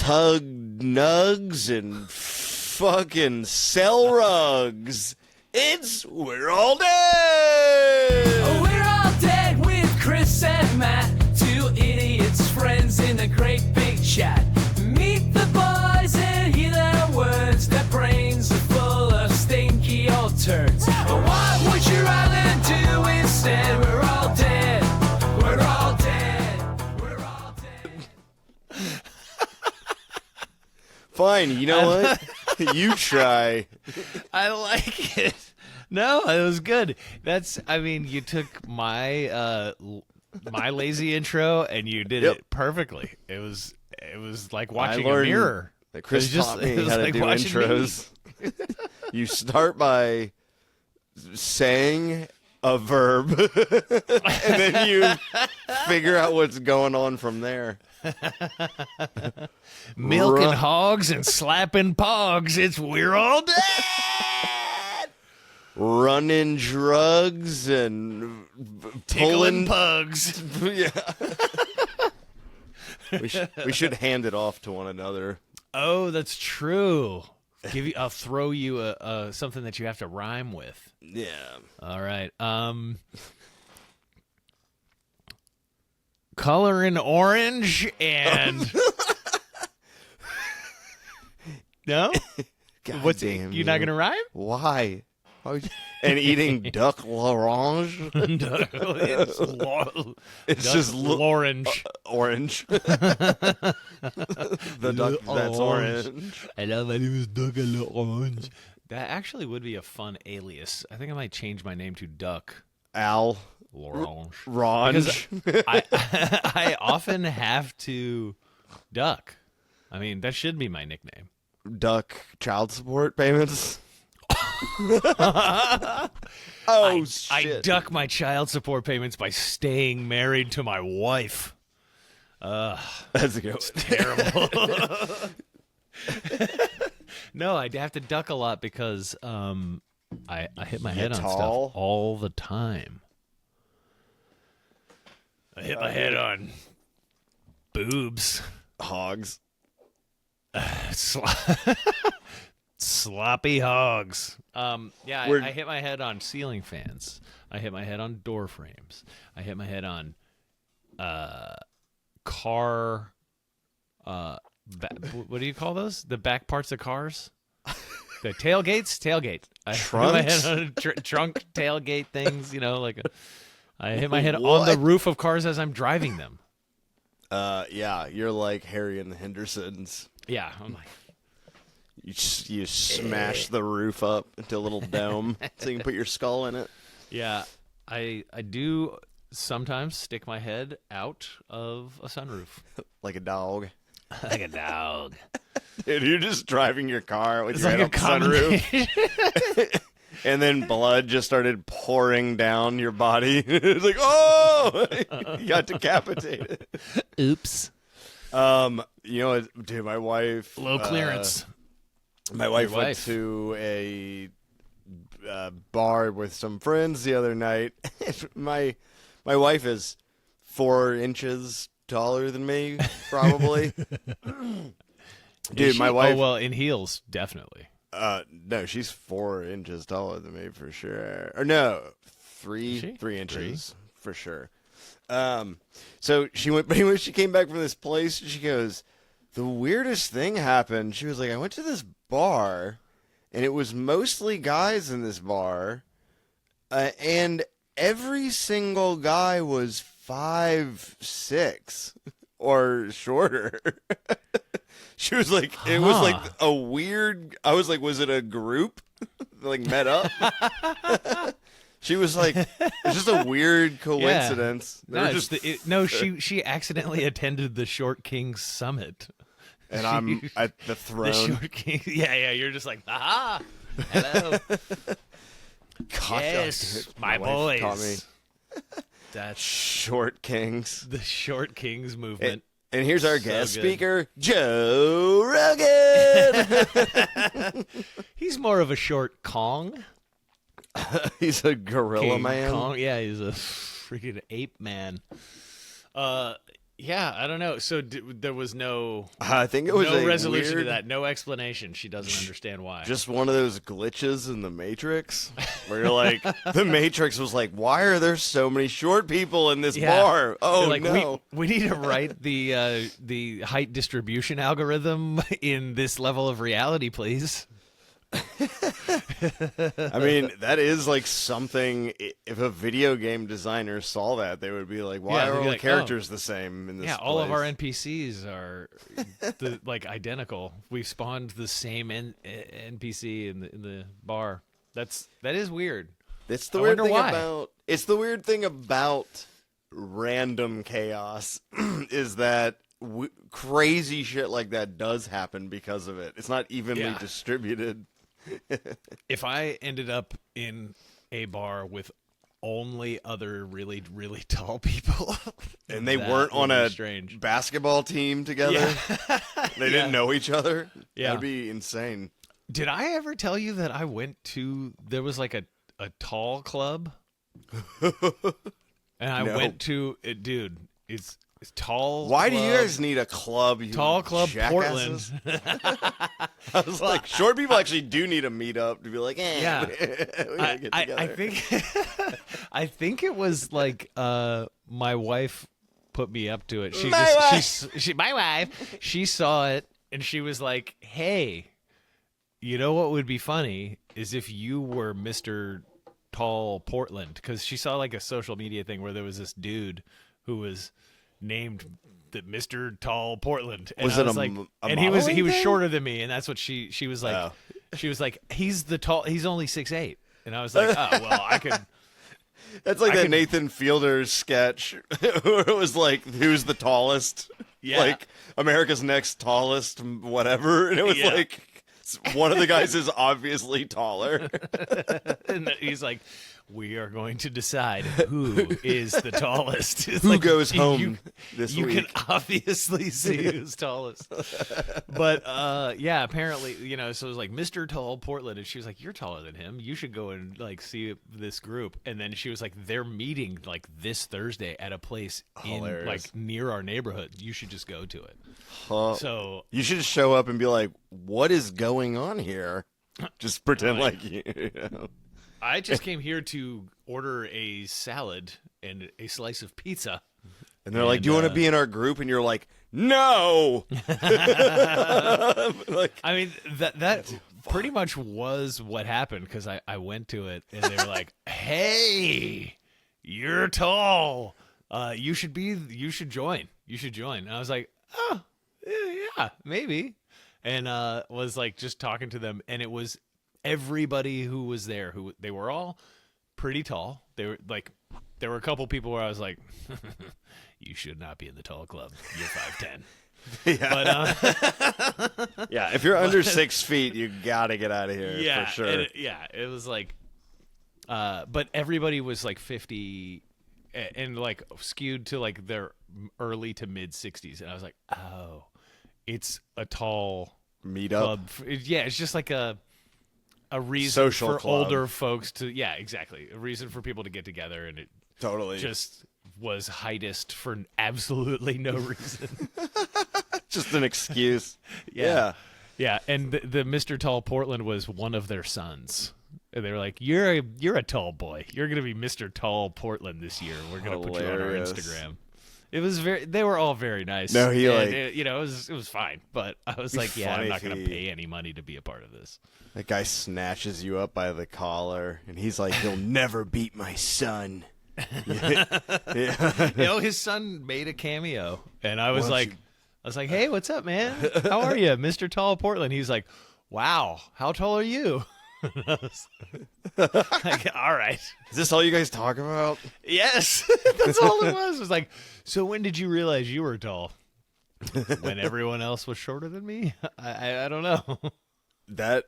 hug nugs and fucking sell rugs. It's We're All Dead! We're all dead with Chris and Matt, two idiots, friends in a great big chat. Meet the boys and hear their words. Their brains are full of stinky old turds. But what would you rather do instead? We're all dead. We're all dead. We're all dead. Fine, you know what? You try. I like it. No, it was good. You took my my lazy intro and you did it perfectly. It was like watching a mirror. That Chris taught me how to do intros. You start by saying a verb, and then you figure out what's going on from there. Milking hogs and slapping pogs. It's We're All Dead. Running drugs and Tickling pugs. Yeah. We should hand it off to one another. Oh, that's true. I'll throw you something that you have to rhyme with. Yeah. All right. Color in orange and no. God damn you're not gonna rhyme? Why? And eating duck l'orange. It's just orange. Orange. The duck that's orange. Hello, my name is Duck l'orange. That actually would be a fun alias. I think I might change my name to Duck Al l'orange. Range. I often have to duck. I mean, that should be my nickname. Duck child support payments. Shit. I duck my child support payments by staying married to my wife. That's a good one. Terrible. No, I have to duck a lot because I hit my head on stuff all the time. I hit my head on boobs. Hogs. Sloppy hogs. I hit my head on ceiling fans. I hit my head on door frames. I hit my head on car. What do you call those? The back parts of cars. The tailgates. Tailgate. I hit my head on trunk tailgate things. I hit my head on the roof of cars as I'm driving them. Yeah, you're like Harry and the Hendersons. Yeah, I'm like. You smash the roof up into a little dome so you can put your skull in it. Yeah, I do sometimes stick my head out of a sunroof. Like a dog. Like a dog. Dude, you're just driving your car with your head up the sunroof. And then blood just started pouring down your body. It's like, oh! You got decapitated. Oops. You know what, dude, my wife... Low clearance. My wife went to a bar with some friends the other night. My wife is 4 inches taller than me, probably. Dude, my wife... Oh, well, in heels, definitely. No, she's 4 inches taller than me for sure. Or no, 3 inches for sure. So she went, but when she came back from this place, she goes, the weirdest thing happened. She was like, I went to this bar, and it was mostly guys in this bar, and every single guy was 5'6" or shorter. She was like, it was like a weird. I was like, was it a group like met up? She was like, it's just a weird coincidence. Yeah. She accidentally attended the Short Kings Summit. And I'm at the throne. The Short Kings. Yeah. You're just like, aha, hello. Gosh, yes, my boys. Taught me. That's Short Kings. The Short Kings movement. And here's our guest speaker, Joe Rogan. He's more of a short Kong. He's a gorilla King man. Kong. Yeah, he's a freaking ape man. Yeah, I don't know. So there was no I think it was no a resolution weird, to that, no explanation. She doesn't understand why. just one of those glitches in the Matrix where you're like, the Matrix was like, why are there so many short people in this bar? Oh They're like, no. we need to write the height distribution algorithm in this level of reality, please. I mean, that is like something. If a video game designer saw that, they would be like, "Why Yeah, are they'd all be the like, characters the same in this?" Yeah, all of our place?" NPCs are like identical. We've spawned the same NPC in the bar. That is weird. It's the I weird wonder thing why. about. It's the weird thing about random chaos is that crazy shit like that does happen because of it. It's not evenly Yeah. distributed. If I ended up in a bar with only other really, really tall people, And they that weren't would on be a strange. basketball team together. Yeah. They didn't know each other. Yeah. That'd be insane. Did I ever tell you that I went to? There was like a tall club, and I No. went to it, dude. It's tall. Why do you club, guys need a club? You Tall club jackasses? Portland? I was like, short people actually do need a meetup to be like, Yeah. we gotta get together. I think I think it was like my wife put me up to it. My wife. She saw it and she was like, "Hey, you know what would be funny is if you were Mr. Tall Portland," because she saw like a social media thing where there was this dude who was named the Mr. Tall Portland. And Was I it was a like, m- a and he was modeling thing? shorter than me, and that's what she was like. Oh. She was like, he's only 6'8", and I was like, oh well, I could. That's like I that could- Nathan Fielder sketch where it was like, who's the tallest? Yeah. Like, America's Next Tallest, whatever. And it was Yeah. like, one of the guys is obviously taller. And he's like, we are going to decide who is the tallest. It's Who like, goes you- home this you week? can obviously see who's tallest. But yeah, apparently, so it was like Mr. Tall Portland, and she was like, "You're taller than him. You should go and like see this group." And then she was like, "They're meeting like this Thursday at a place in Hilarious. like near our neighborhood. You should just go to it." Huh. So You should just show up and be like, what is going on here? Just pretend like you know. I just came here to order a salad and a slice of pizza. And they're like, do you want to And, be in our group? And you're like, no. Like, I mean, that pretty much was what happened because I went to it and they were like, "Hey, you're tall. You should join. You should join." And I was like, "Oh, yeah, maybe." And was like just talking to them, and it was everybody who was there who they were all pretty tall. They were like, there were a couple people where I was like, "You should not be in the tall club. You're 5'10". yeah. But Yeah, if you're under 6 feet, you gotta get out of here yeah, for sure. and it was like, but everybody was like 50 and like skewed to like their early to mid 60s, and I was like, oh, it's a tall Meet club. up. Yeah, it's just like a reason Social for club. older folks to exactly, a reason for people to get together, and it Totally. just was heightest for absolutely no reason. Just an excuse. Yeah. Yeah, and the Mr. Tall Portland was one of their sons. And they were like, "You're a tall boy. You're gonna be Mr. Tall Portland this year. We're gonna put you on our Hilarious. Instagram." It was they were all very nice. No, he, and like- it was fine. But I was It'd be like, yeah, funny I'm not if gonna he- pay any money to be a part of this. That guy snatches you up by the collar, and he's like, "You'll never beat my son." Yeah. His son made a cameo, and I was Why don't like, "Hey, what's up, man? How are you, Mr. Tall Portland?" He's like, "Wow, how tall are you?" And I was like, all right. Is this all you guys talk about? Yes, that's all it was. It was like, so when did you realize you were tall? When everyone else was shorter than me? I don't know. That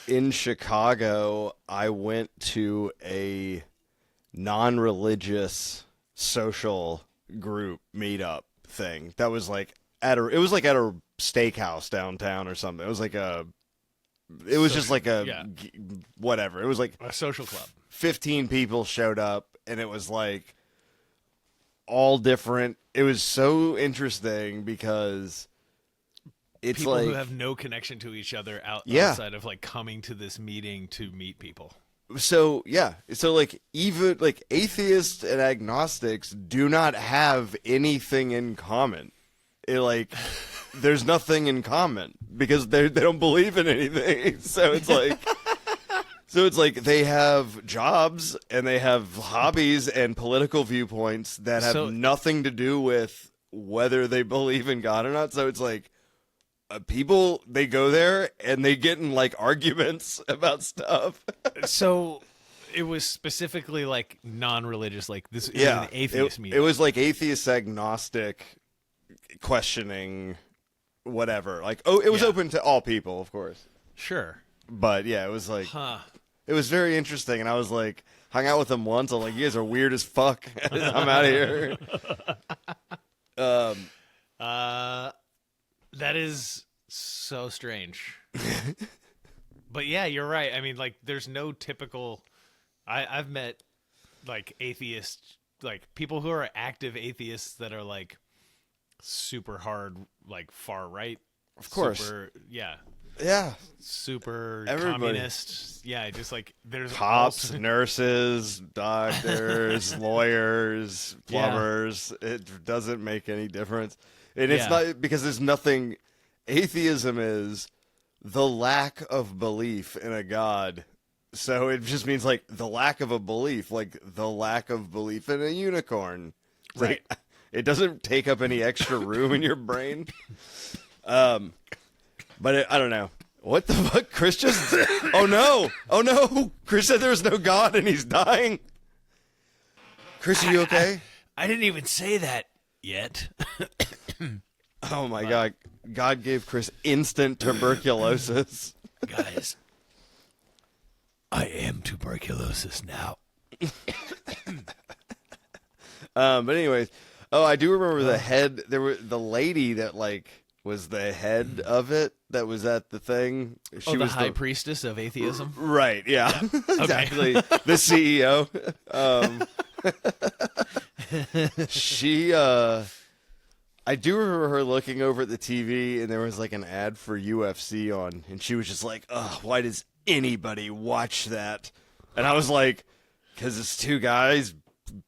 in Chicago, I went to a non-religious social group meetup thing. That was like at a steakhouse downtown or something. It was like just like whatever. It was like A social club. 15 people showed up, and it was like all different. It was so interesting because it's people like who have no connection to each other outside of like coming to this meeting to meet people. So like even like atheists and agnostics do not have anything in common. There's nothing in common because they don't believe in anything. So it's like they have jobs and they have hobbies and political viewpoints that have nothing to do with whether they believe in God or not. So it's like people, they go there and they get in like arguments about stuff. So it was specifically like non-religious, like this is an atheist meeting. It was like atheist agnostic questioning whatever. Like, it was open to all people, of course. Sure. But yeah, it was like it was very interesting, and I was like hung out with them once. I'm like, you guys are weird as fuck. I'm out of here. That is so strange. But yeah, you're right. I mean, like, there's no typical. I've met like atheists, like people who are active atheists that are like super hard, like far right. Of course. Super Everybody. communist. Yeah, just like there's cops, nurses, doctors, lawyers, plumbers. It doesn't make any difference. And it's not because there's nothing. Atheism is the lack of belief in a God. So it just means like the lack of a belief, like the lack of belief in a unicorn. Right. Like, it doesn't take up any extra room in your brain. But I don't know. What the fuck? Chris just... Oh, no. Chris said there's no God and he's dying. Chris, are you okay? I didn't even say that yet. Oh, my God. God gave Chris instant tuberculosis. Guys, I am tuberculosis now. But anyways, I do remember the head. There were the lady that like was the head of it that was at the thing. She the was high priestess of atheism. Right? Yeah, exactly. The CEO. She. I do remember her looking over at the TV, and there was like an ad for UFC on, and she was just like, "Ugh, why does anybody watch that?" And I was like, "Because it's two guys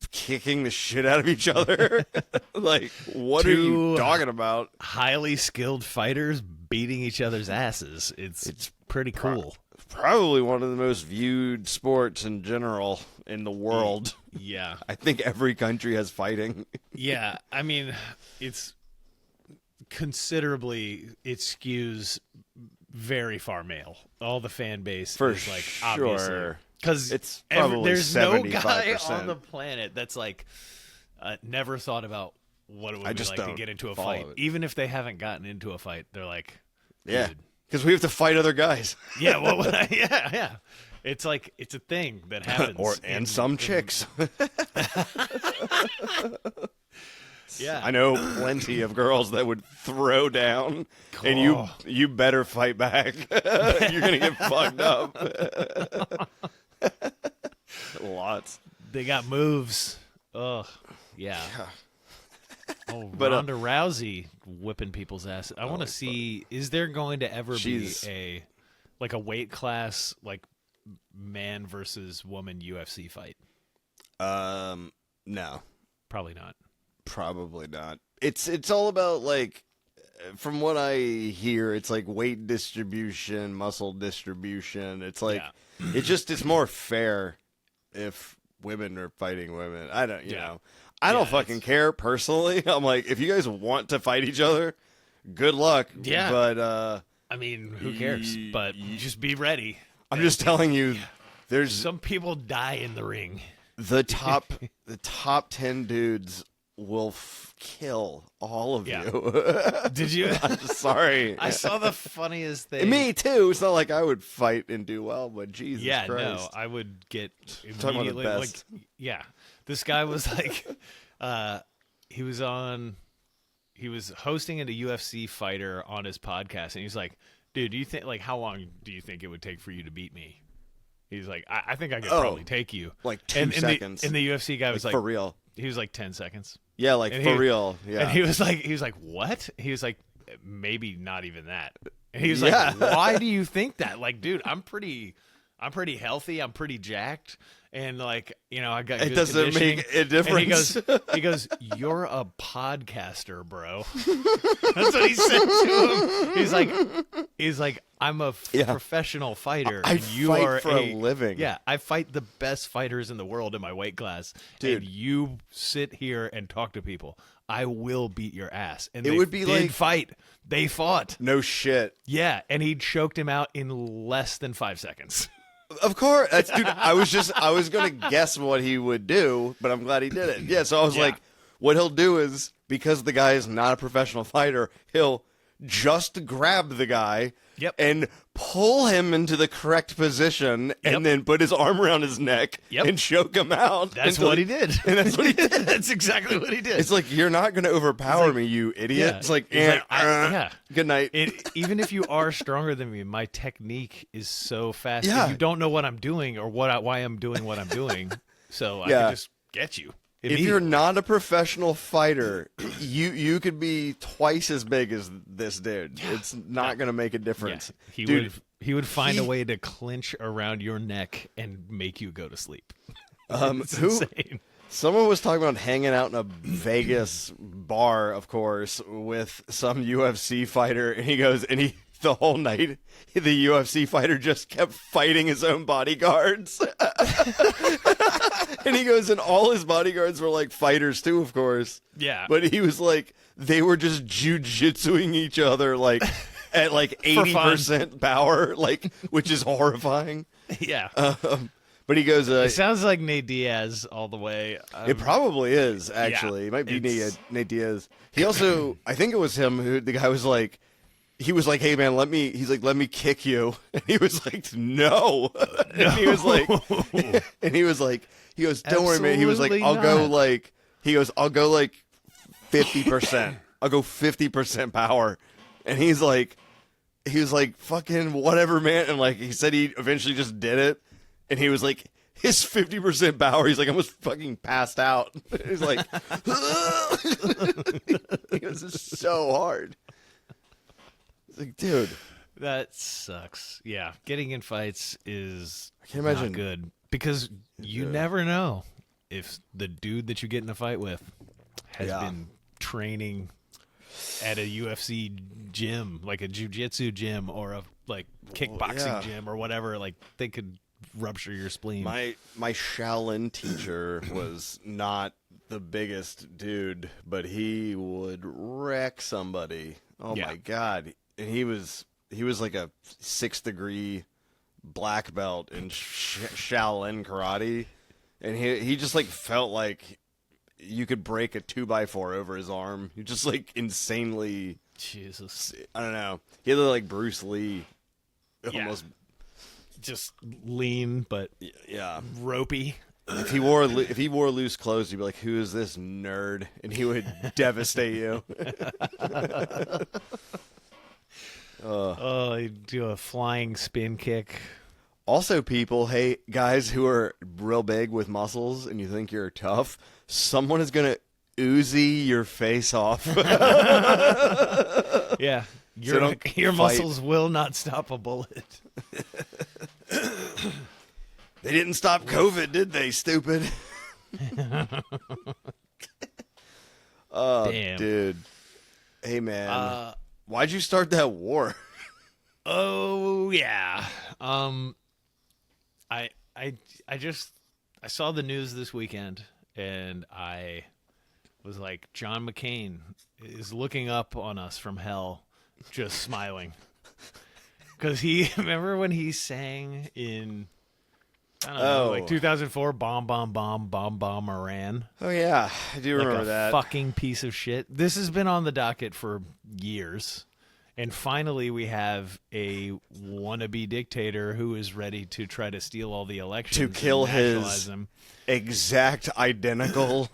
kicking the shit out of each other." Like, what are you talking about? Highly skilled fighters beating each other's asses. It's pretty cool. Probably one of the most viewed sports in general in the world. Yeah. I think every country has fighting. Yeah. I mean, it's considerably, it skews very far male. All the fan base is like, obviously. Because it's probably there's 75%. No guy on the planet that's like never thought about what it would be like to get into a fight. Even if they haven't gotten into a fight, they're like, yeah, because we have to fight other guys. Yeah, well, yeah. It's like it's a thing that happens. and some chicks. Yeah, I know plenty of girls that would throw down, and you better fight back. You're gonna get fucked up. Lots. They got moves. Ugh. Yeah. Oh, but Ronda Rousey whipping people's ass. I want to see. Is there going to ever be a weight class like man versus woman UFC fight? No. Probably not. Probably not. It's all about like, from what I hear, it's like weight distribution, muscle distribution. It's like it's more fair if women are fighting women. I don't, you know. I don't fucking care personally. I'm like, if you guys want to fight each other, good luck. Yeah. But I mean, who cares? But just be ready. I'm just telling you, there's some people die in the ring. The top 10 dudes will kill all of you. Did you? I'm sorry. I saw the funniest thing. Me too. It's not like I would fight and do well, but Jesus Christ. No, I would get Talking immediately about the best. like, this guy was like, he was hosting a UFC fighter on his podcast, and he's like, dude, do you think, like, how long do you think it would take for you to beat me? He's like, I think I could probably take you. Like 2 seconds. And the UFC guy was like, for real. He was like 10 seconds. Yeah, like And for real. Yeah. And he was like, what? He was like, maybe not even that. And he was Yeah. like, why do you think that? Like, dude, I'm pretty healthy. I'm pretty jacked. And like, I got good It doesn't conditioning. make a difference. And he goes, you're a podcaster, bro. That's what he said to him. He's like, I'm a professional fighter. I and you fight are for a living. Yeah, I fight the best fighters in the world in my weight class. Dude. And you sit here and talk to people. I will beat your ass. And It they would be did like- fight. They fought. No shit. Yeah, and he choked him out in less than 5 seconds. Of course. Dude, I was going to guess what he would do, but I'm glad he did it. Yeah, so I was Yeah. like, what he'll do is, because the guy is not a professional fighter, he'll just grab the guy Yep. and pull him into the correct position and Yep. then put his arm around his neck Yep. and choke him out. That's until what he did. And that's what he did. That's exactly what he did. It's like, you're not going to overpower me, you idiot. Yeah. It's like, He's like, yeah. Good night. Even if you are stronger than me, my technique is so fast. Yeah. that you don't know what I'm doing or why I'm doing what I'm doing. So I Yeah. can just get you. If you're not a professional fighter, you could be twice as big as this dude. It's not going to make a difference. Yeah. He would find a he- way to clinch around your neck and make you go to sleep. It's Who? insane. Someone was talking about hanging out in a Vegas bar, of course, with some UFC fighter, and he goes, the whole night, the UFC fighter just kept fighting his own bodyguards. And he goes, and all his bodyguards were like fighters too, of course. Yeah. But he was like, they were just jujitsuing each other like at like For fun. 80% power, like, which is horrifying. Yeah. But he goes, it sounds like Nate Diaz all the way. it probably is, actually. It might be it's- Nate Diaz. He also, I think it was him who, the guy was like, he was like, hey man, let me kick you. And he was like, no. And he was like, he goes, don't worry, man. He was like, Absolutely I'll go not. like, I'll go like 50%. I'll go 50% power. And he was like, fucking whatever, man. And like, he said he eventually just did it. And he was like, his 50% power, he's like, I almost fucking passed out. He's like, he goes, it's so hard. It's like, dude. That sucks. Yeah, getting in fights is can't imagine. not good because you never know if the dude that you get in a fight with has Yeah. been training at a UFC gym, like a jiu-jitsu gym or a like kickboxing yeah. gym or whatever. Like they could rupture your spleen. My Shaolin teacher was not the biggest dude, but he would wreck somebody. Oh Yeah. my god. And he was like a 6th degree black belt in Shaolin karate, and he just like felt like you could break a 2x4 over his arm. He just like insanely, Jesus, I don't know. He looked like Bruce Lee, Yeah. almost. just lean but Yeah. ropey. If he wore loose clothes, you'd be like, "Who is this nerd?" And he would devastate you. Oh, he'd do a flying spin kick. Also, people, hey, guys who are real big with muscles and you think you're tough, someone is going to Uzi your face off. Yeah, So don't your fight. muscles will not stop a bullet. They didn't stop COVID, did they, stupid? Oh, Damn. dude. Hey, man. Why'd you start that war? Oh yeah. I saw the news this weekend and I was like, John McCain is looking up on us from hell, just smiling. Because remember when he sang in, I don't know, like 2004, bomb, bomb, bomb, bomb, bomb, Iran. Oh, yeah. I do Like remember a that. fucking piece of shit. This has been on the docket for years. And finally, we have a wannabe dictator who is ready to try to steal all the elections To kill and nationalize his them. exact identical.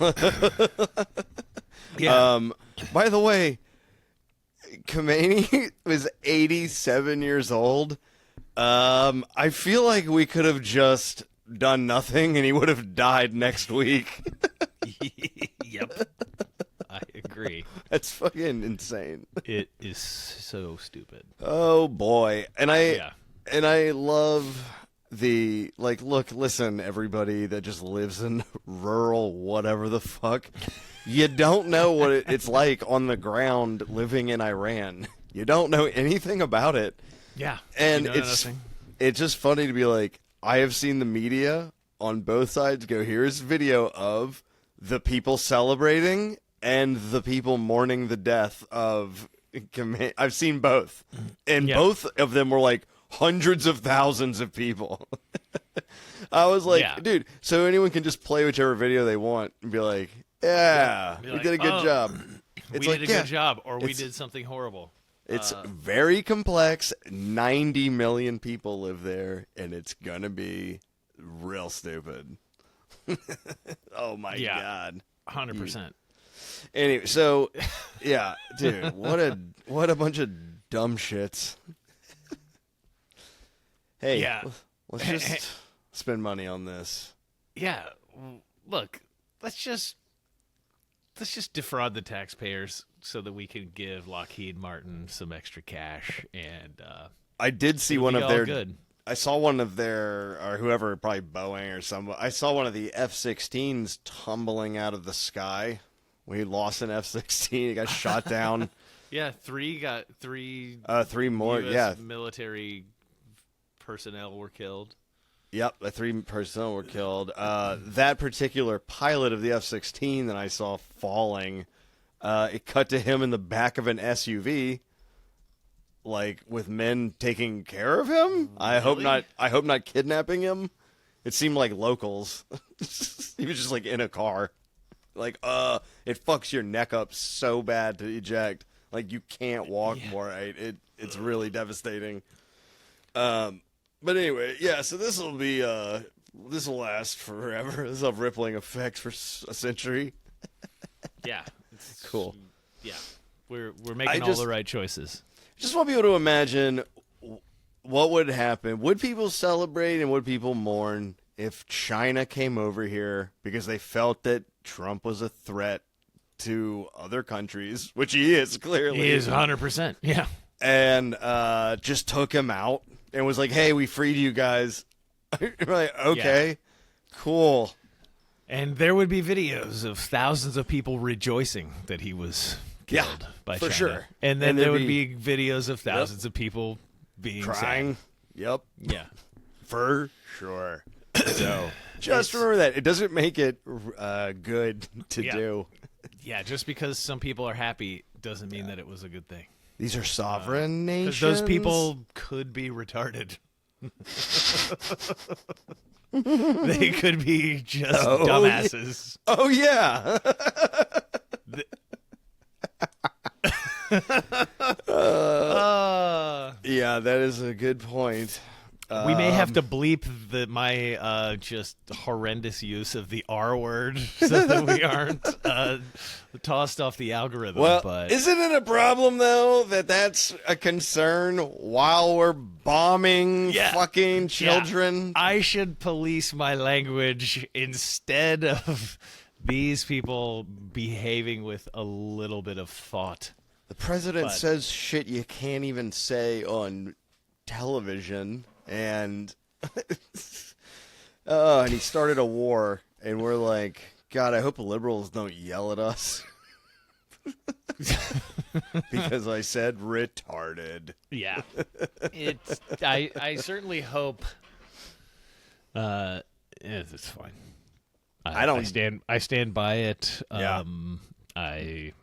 Yeah, By the way, Khomeini was 87 years old. I feel like we could have just done nothing and he would have died next week. yep. agree. That's fucking insane. It is so stupid. Oh boy. And Yeah. I love the look, listen, everybody that just lives in rural whatever the fuck. You don't know what it's like on the ground living in Iran. You don't know anything about it. Yeah. And You know it's nothing. it's just funny to be like, I have seen the media on both sides go, here's video of the people celebrating and the people mourning the death of I've seen both. And both of them were like hundreds of thousands of people. I was like, dude, so anyone can just play whichever video they want and be like, yeah, we did a good job. We did a good job, or we did something horrible. It's very complex. 90 million people live there, and it's going to be real stupid. Oh, my God. 100%. Anyway, so, yeah, dude, what a bunch of dumb shits. Hey, let's just spend money on this. Yeah, look, let's just defraud the taxpayers so that we can give Lockheed Martin some extra cash, and I did see it'll one be of all their. good. I saw one of their, or whoever, probably Boeing or someone. I saw one of the F-16s tumbling out of the sky. We lost an F-16. It got shot down. Yeah, three more. US Yeah, military personnel were killed. Yep, 3 personnel were killed. That particular pilot of the F-16 that I saw falling, it cut to him in the back of an SUV, like with men taking care of him. I hope not. I hope not kidnapping him. It seemed like locals. He was just like in a car. Like, it fucks your neck up so bad to eject. Like you can't walk more right. It's really devastating. But anyway, yeah, so this will last forever. This will have rippling effects for a century. Yeah. Cool. Yeah. We're making all the right choices. Just want people to imagine what would happen. Would people celebrate and would people mourn if China came over here because they felt that Trump was a threat to other countries, which he is, clearly. He is 100%. Yeah. And just took him out and was like, hey, we freed you guys. You're like, okay, cool. And there would be videos of thousands of people rejoicing that he was killed by for China. sure. And then there would be videos of thousands of people being crying. sad. Yep. Yeah. For sure. So just remember that. It doesn't make it good to do. Yeah, just because some people are happy doesn't mean that it was a good thing. These are sovereign nations. Because those people could be retarded. They could be just dumbasses. Oh, yeah. Yeah, that is a good point. We may have to bleep my just horrendous use of the R word so that we aren't tossed off the algorithm. Well, but isn't it a problem, though, that that's a concern while we're bombing fucking children? Yeah. I should police my language instead of these people behaving with a little bit of thought. The president says shit you can't even say on television. And and he started a war, and we're like, God, I hope liberals don't yell at us because I said retarded. Yeah, it's. I certainly hope. It's fine. I stand by it. I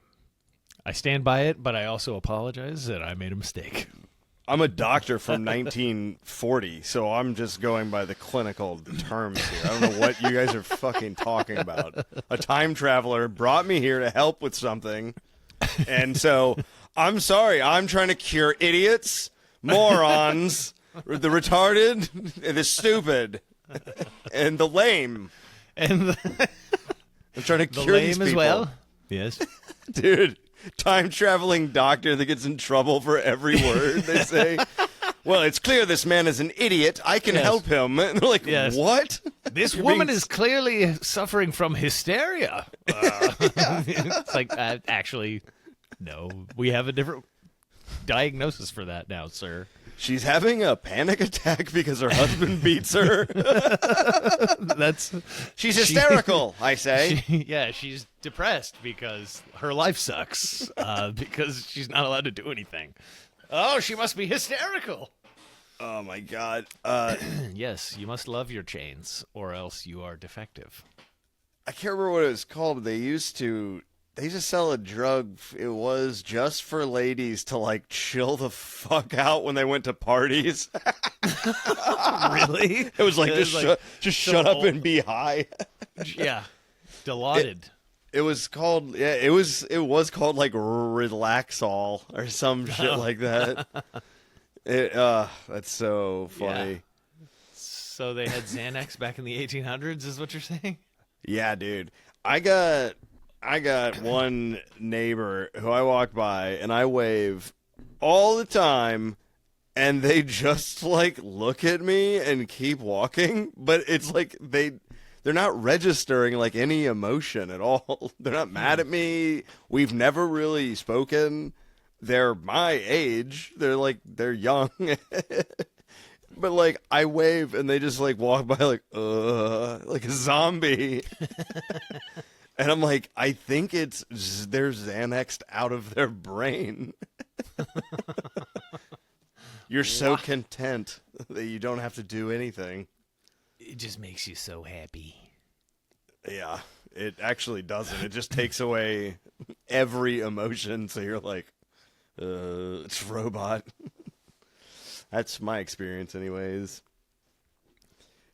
stand by it, but I also apologize that I made a mistake. I'm a doctor from 1940, so I'm just going by the clinical terms here. I don't know what you guys are fucking talking about. A time traveler brought me here to help with something, and so I'm sorry. I'm trying to cure idiots, morons, the retarded, the stupid, and the lame. And I'm trying to the cure lame these people as well. Yes, dude. Time traveling doctor that gets in trouble for every word they say. Well, it's clear this man is an idiot. I can help him. And they're like, what? This woman is clearly suffering from hysteria. It's like, actually, no. We have a different diagnosis for that now, sir. She's having a panic attack because her husband beats her. She's hysterical, I say. She's depressed because her life sucks. Because she's not allowed to do anything. Oh, she must be hysterical. Oh my God. Yes, you must love your chains, or else you are defective. I can't remember what it was called. They used to sell a drug. It was just for ladies to like chill the fuck out when they went to parties. Really? It was like shut up and be high. Yeah, Dilaudid. It was called it was called like Relaxol or some shit like that. That's so funny. Yeah. So they had Xanax back in the 1800s, is what you're saying? Yeah, dude. I got one neighbor who I walk by and I wave all the time and they just like look at me and keep walking, but it's like they're not registering like any emotion at all. They're not mad at me. We've never really spoken. They're my age. They're young. But like I wave and they just like walk by like a zombie. And I'm like, I think they're Xanaxed out of their brain. You're so content that you don't have to do anything. It just makes you so happy. Yeah, it actually doesn't. It just takes away every emotion. So you're like, it's robot. That's my experience anyways.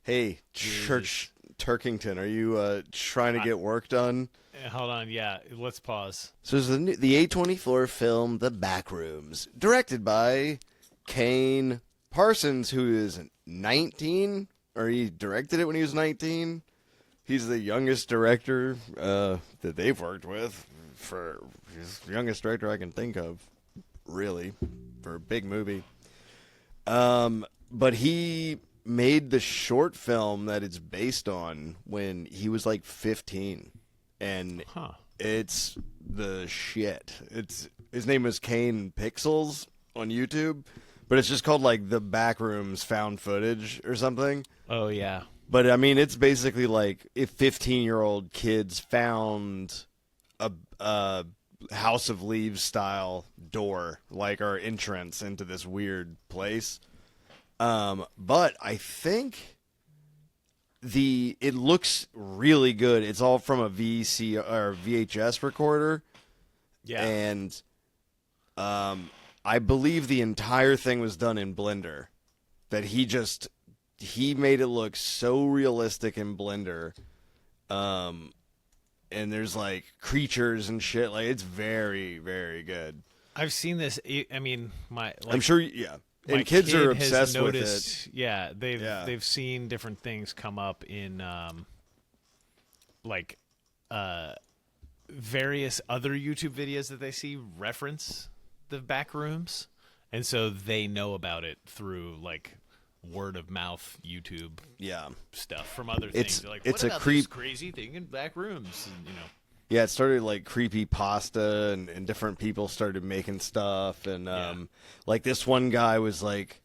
Hey, Church Turkington, are you trying to get work done? Hold on, yeah, let's pause. So there's the A24 film The Backrooms, directed by Kane Parsons, who is 19, or he directed it when he was 19. He's the youngest director that they've worked with. He's the youngest director I can think of, really, for a big movie. But he made the short film that it's based on when he was like 15, and it's the shit. His name was Kane Pixels on YouTube, but it's just called like The Backrooms Found Footage or something. Oh yeah. But I mean, it's basically like if 15-year-old kids found a House of Leaves style door, like our entrance into this weird place. But I think it looks really good. It's all from a VHS recorder. Yeah. And I believe the entire thing was done in Blender. That he made it look so realistic in Blender. And there's like creatures and shit. Like it's very, very good. I've seen this. I mean, I'm sure. Yeah. And kids are obsessed with it. Yeah, they've seen different things come up in various other YouTube videos that they see reference the Backrooms, and so they know about it through like word of mouth YouTube stuff from other things. They're like, what about this crazy thing in Backrooms? And, Yeah, it started like creepy pasta and different people started making stuff. And like this one guy was like,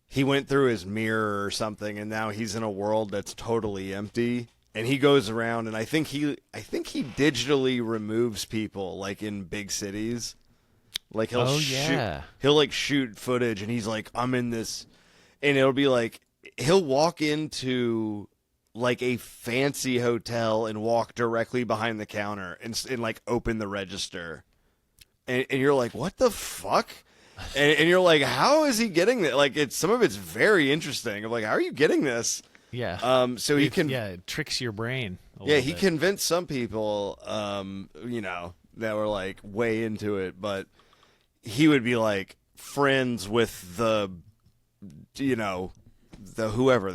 he went through his mirror or something and now he's in a world that's totally empty. And he goes around and I think he digitally removes people like in big cities. Like he'll like shoot footage and he's like, I'm in this. And it'll be like, he'll walk into like a fancy hotel and walk directly behind the counter and like open the register. And you're like, what the fuck? And you're like, how is he getting that? Like some of it's very interesting. I'm like, how are you getting this? Yeah. So he can, it tricks your brain. He convinced some people, that were like way into it, but he would be like friends with the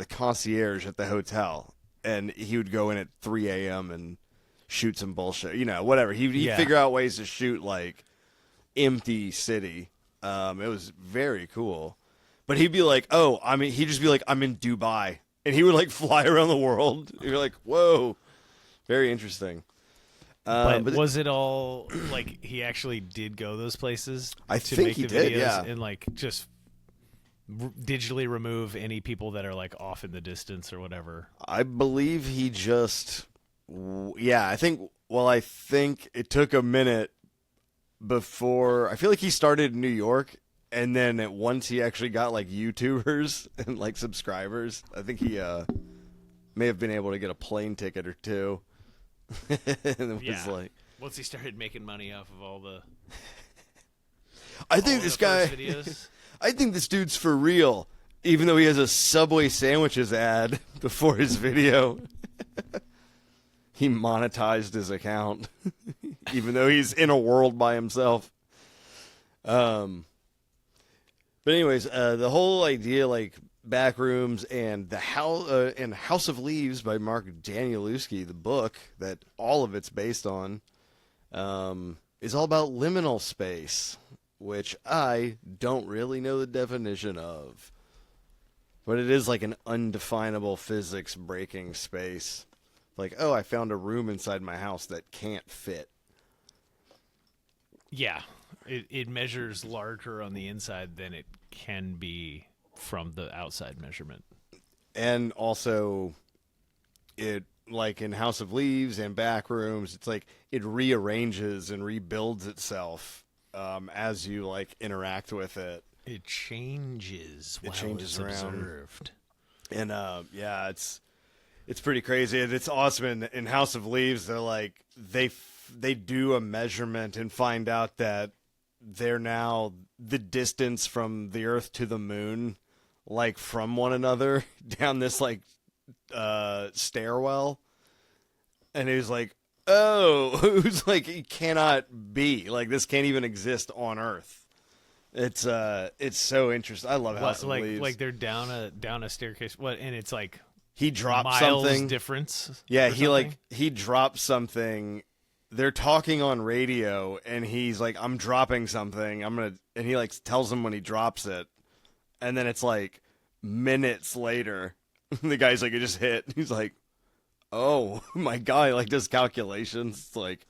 concierge at the hotel, and he would go in at 3 a.m. and shoot some bullshit, whatever. He'd figure out ways to shoot like empty city. It was very cool, but he'd be like, he'd just be like, I'm in Dubai, and he would like fly around the world. You're like, whoa, very interesting. But was it all like he actually did go those places? I to think make he the did, videos yeah. and like just digitally remove any people that are like off in the distance or whatever. I believe he just, yeah. I think it took a minute before. I feel like he started in New York, and then once he actually got like YouTubers and like subscribers, I think he may have been able to get a plane ticket or two. And it was like, once he started making money off of all the I think this guy videos. I think this dude's for real, even though he has a Subway sandwiches ad before his video. He monetized his account even though he's in a world by himself. But anyways, the whole idea, like Backrooms and the House of Leaves by Mark Danielewski, the book that all of it's based on, is all about liminal space, which I don't really know the definition of. But it is like an undefinable physics breaking space. Like, oh, I found a room inside my house that can't fit. Yeah, it measures larger on the inside than it can be from the outside measurement. And also, it, like in House of Leaves and Backrooms, it's like it rearranges and rebuilds itself as you like interact with it. It changes. It changes around. Observed. And yeah, it's pretty crazy, and it's awesome. In House of Leaves, they're like they do a measurement and find out that they're now the distance from the Earth to the moon, like from one another down this like stairwell. And it was like, oh, it was like it cannot be, like this can't even exist on Earth. It's so interesting. I love House of Leaves. Like they're down a staircase. What? And it's like he dropped miles something difference. Yeah, he dropped something. They're talking on radio, and he's like, "I'm dropping something. And he like tells him when he drops it, and then it's like minutes later, the guy's like, "It just hit." He's like, "Oh my god!" He like does calculations. It's like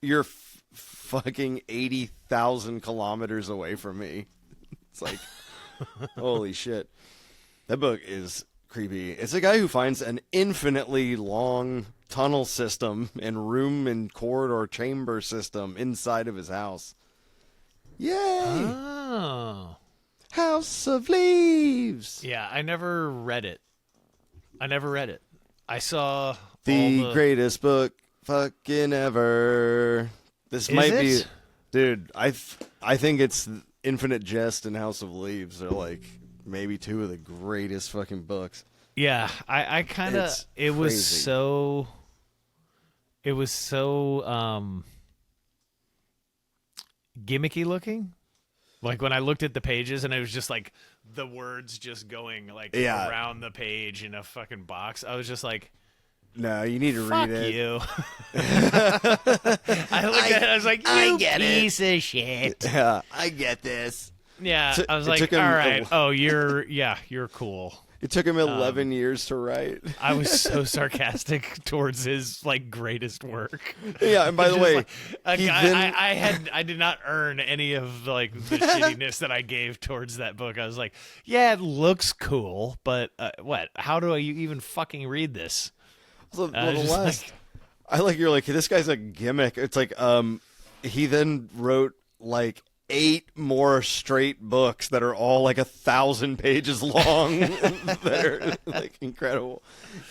you're fucking 80,000 kilometers away from me. It's like, holy shit. That book is creepy. It's a guy who finds an infinitely long tunnel system and room and corridor chamber system inside of his house. Yay! Oh. House of Leaves! Yeah, I never read it. I saw the greatest book fucking ever. This might be, dude. I think it's Infinite Jest and House of Leaves. They're like maybe two of the greatest fucking books. Yeah, I kind of. It was so gimmicky looking. Like when I looked at the pages and it was just like the words just going like around the page in a fucking box. I was just like, no, you need to read it. You. I looked at it. I was like, you piece of shit. Yeah, I get this. Yeah, I was like, all right. Oh, you're cool. It took him 11 years to write. I was so sarcastic towards his like greatest work. Yeah, and by the way, like, I did not earn any of like the shittiness that I gave towards that book. I was like, yeah, it looks cool, but what? How do you even fucking read this? You're like, this guy's a gimmick. It's like, he then wrote like 8 more straight books that are all like 1,000 pages long. That are like incredible.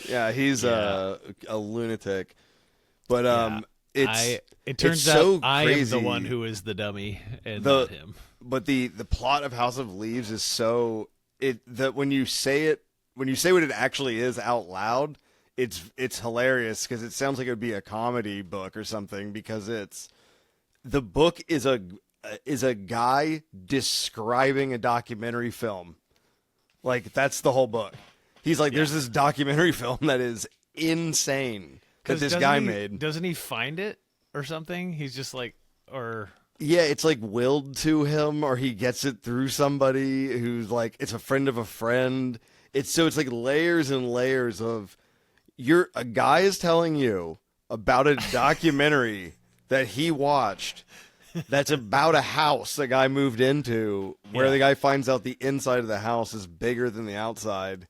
Yeah, he's a lunatic. But it turns out so I am the one who is the dummy and not him. But the plot of House of Leaves is that when you say what it actually is out loud, it's hilarious because it sounds like it would be a comedy book or something, because the book is a guy describing a documentary film. Like, that's the whole book. He's like, there's this documentary film that is insane that this guy made. Doesn't he find it or something? He's just like, yeah, it's like willed to him, or he gets it through somebody who's like, it's a friend of a friend. It's like layers and layers of a guy is telling you about a documentary that he watched that's about a house the guy moved into, where the guy finds out the inside of the house is bigger than the outside,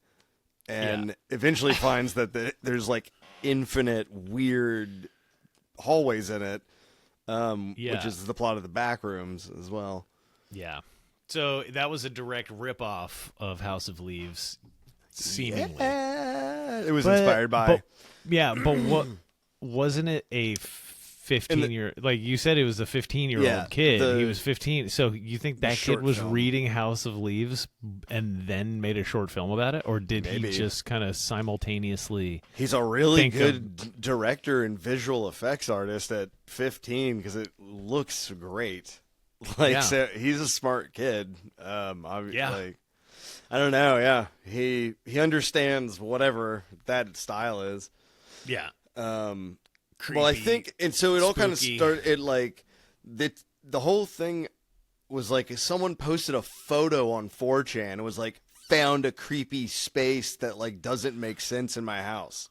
and eventually finds that there's like infinite weird hallways in it, which is the plot of the Backrooms as well. Yeah. So that was a direct ripoff of House of Leaves, seemingly. Yeah, it was inspired by. But what wasn't it a 15-year? Like you said, it was a 15-year-old kid. He was 15. So you think that kid was reading House of Leaves and then made a short film about it, or did he just kind of simultaneously? He's a really good director and visual effects artist at 15 because it looks great. So he's a smart kid. Like, I don't know. Yeah, he understands whatever that style is. Yeah. Creepy, well, I think, and so it all kind of started. It like the whole thing was like someone posted a photo on 4chan. It was like, found a creepy space that like doesn't make sense in my house,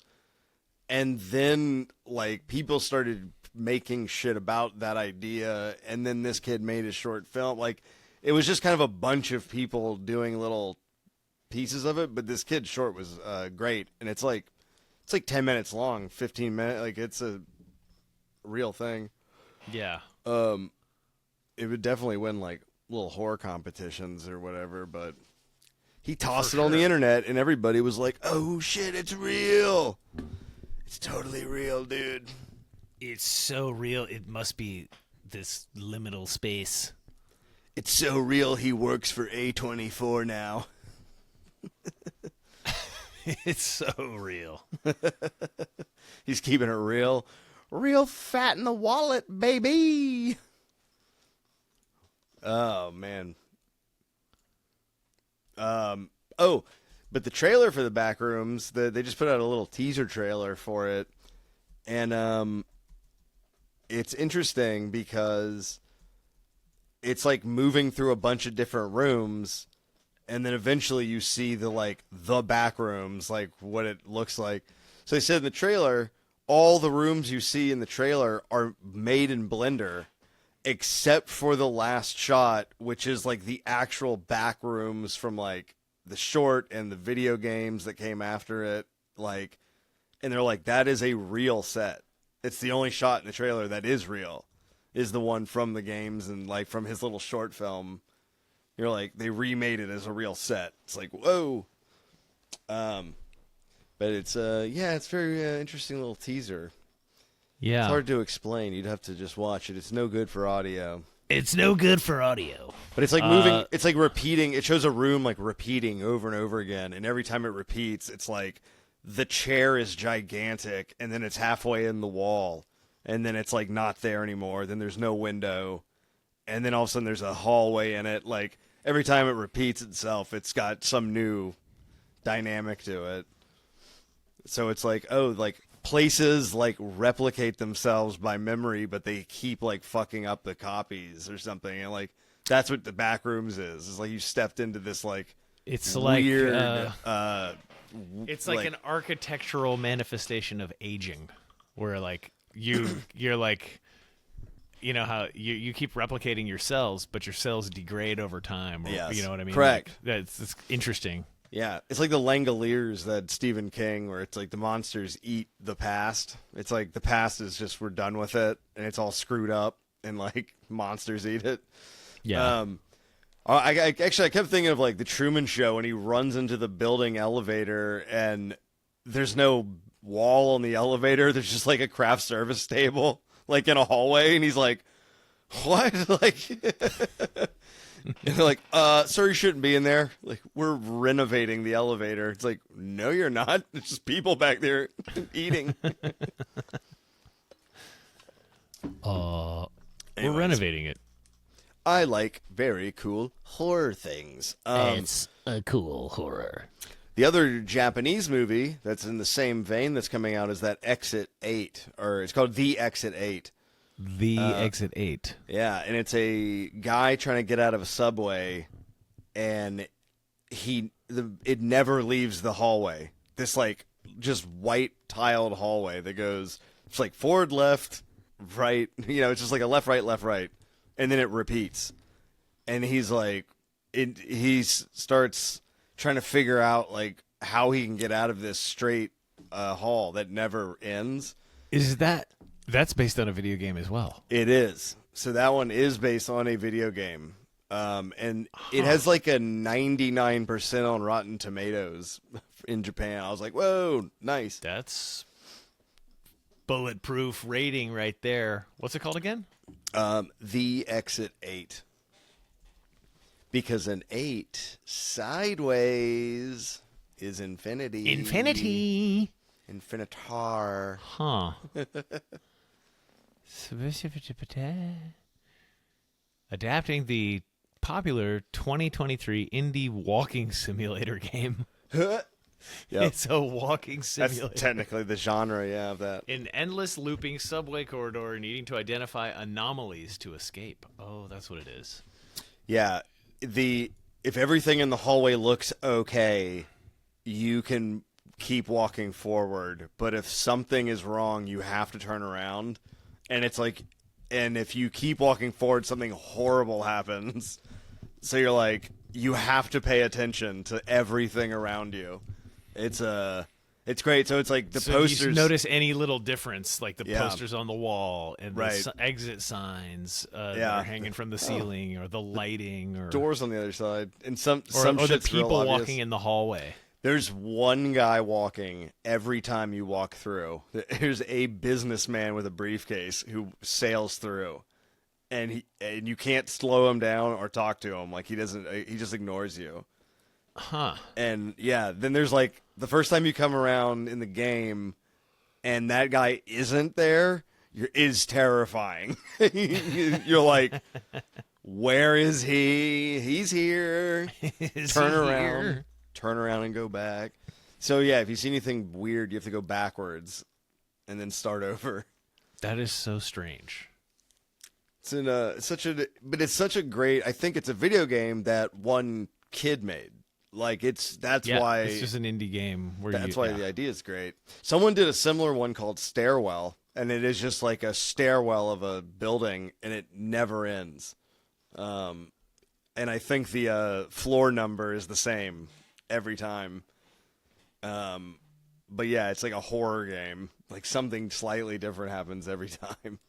and then like people started making shit about that idea, and then this kid made a short film. Like it was just kind of a bunch of people doing little pieces of it, but this kid's short was great, and it's like 10 minutes long, 15 minutes. Like it's a real thing. Yeah. It would definitely win like little horror competitions or whatever, but he tossed it on the internet and everybody was like, "Oh shit, it's real. It's totally real, dude. It's so real. It must be this liminal space. It's so real he works for A24 now." It's so real. He's keeping it real fat in the wallet, baby. Oh man. But the trailer for the Backrooms, they just put out a little teaser trailer for it, and it's interesting because it's like moving through a bunch of different rooms. And then eventually you see the Backrooms, like what it looks like. So they said in the trailer, all the rooms you see in the trailer are made in Blender, except for the last shot, which is like the actual Backrooms from like the short and the video games that came after it. Like, and they're like, that is a real set. It's the only shot in the trailer that is real, is the one from the games and like from his little short film. You're like, they remade it as a real set. It's like, whoa. But it's it's very interesting little teaser. Yeah. It's hard to explain. You'd have to just watch it. It's no good for audio. It's no good for audio. But it's like moving. It's like repeating. It shows a room like repeating over and over again. And every time it repeats, it's like the chair is gigantic. And then it's halfway in the wall. And then it's like not there anymore. Then there's no window. And then all of a sudden there's a hallway in it. Like every time it repeats itself, it's got some new dynamic to it. So it's like, like places like replicate themselves by memory, but they keep like fucking up the copies or something. And like that's what the Backrooms is. It's like you stepped into this like it's weird, it's like an architectural manifestation of aging, where like you're like, you know how you keep replicating your cells, but your cells degrade over time. Or, yes. You know what I mean? Correct. Like, it's interesting. Yeah, it's like the Langoliers that Stephen King, where it's like the monsters eat the past. It's like the past is just, we're done with it, and it's all screwed up, and like monsters eat it. Yeah. I kept thinking of like the Truman Show when he runs into the building elevator, and there's no wall on the elevator. There's just like a craft service table, like in a hallway, and he's like, "What?" Like. And they're like, sir, you shouldn't be in there. Like, we're renovating the elevator. It's like, no, you're not. It's just people back there eating. We're renovating it. I like very cool horror things. It's a cool horror. The other Japanese movie that's in the same vein that's coming out is that Exit 8, or it's called The Exit 8. The Exit 8. Yeah, and it's a guy trying to get out of a subway, and it never leaves the hallway. This like just white tiled hallway that goes, it's like forward, left, right. It's just like a left, right, and then it repeats. And he's like, he starts trying to figure out like how he can get out of this straight hall that never ends. That's based on a video game as well? It is. So that one is based on a video game. And it has like a 99% on Rotten Tomatoes in Japan. I was like, whoa, nice. That's bulletproof rating right there. What's it called again? The Exit 8. Because an 8 sideways is infinity. Infinity. Infinitar. Huh. Adapting the popular 2023 indie walking simulator game. Yep. It's a walking simulator. That's technically the genre, of that. An endless looping subway corridor needing to identify anomalies to escape. Oh, that's what it is. Yeah. If everything in the hallway looks okay, you can keep walking forward. But if something is wrong, you have to turn around. And it's like, and if you keep walking forward, something horrible happens. So you're like, you have to pay attention to everything around you. It's great. So it's like the posters. If you notice any little difference, like the posters on the wall and the exit signs that are hanging from the ceiling, or the lighting, or doors on the other side, and some or the shit's real people obvious. walking in the hallway. There's one guy walking every time you walk through. There's a businessman with a briefcase who sails through, and you can't slow him down or talk to him. Like he just ignores you. Huh. And then there's like the first time you come around in the game and that guy isn't there, is terrifying. You're like, where is he? He's here. Turn around and go back. So if you see anything weird, you have to go backwards and then start over. That is so strange. It's such a great, I think it's a video game that one kid made. Like that's why it's just an indie game. That's why the idea is great. Someone did a similar one called Stairwell, and it is just like a stairwell of a building, and it never ends. And I think the floor number is the same every time. But it's like a horror game. Like something slightly different happens every time.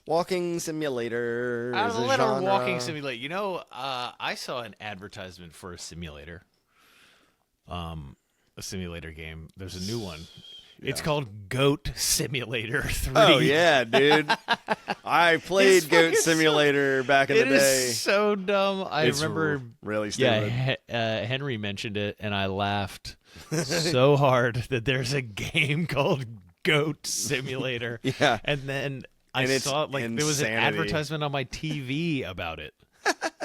Walking simulator. A little walking simulator. I saw an advertisement for a simulator. A simulator game. There's a new one. Yeah. It's called Goat Simulator 3. Oh yeah, dude. I played Goat Simulator back in the day. It is so dumb. I remember really stupid. Yeah, Henry mentioned it, and I laughed so hard that there's a game called Goat Simulator. Yeah, and then I saw there was an advertisement on my TV about it.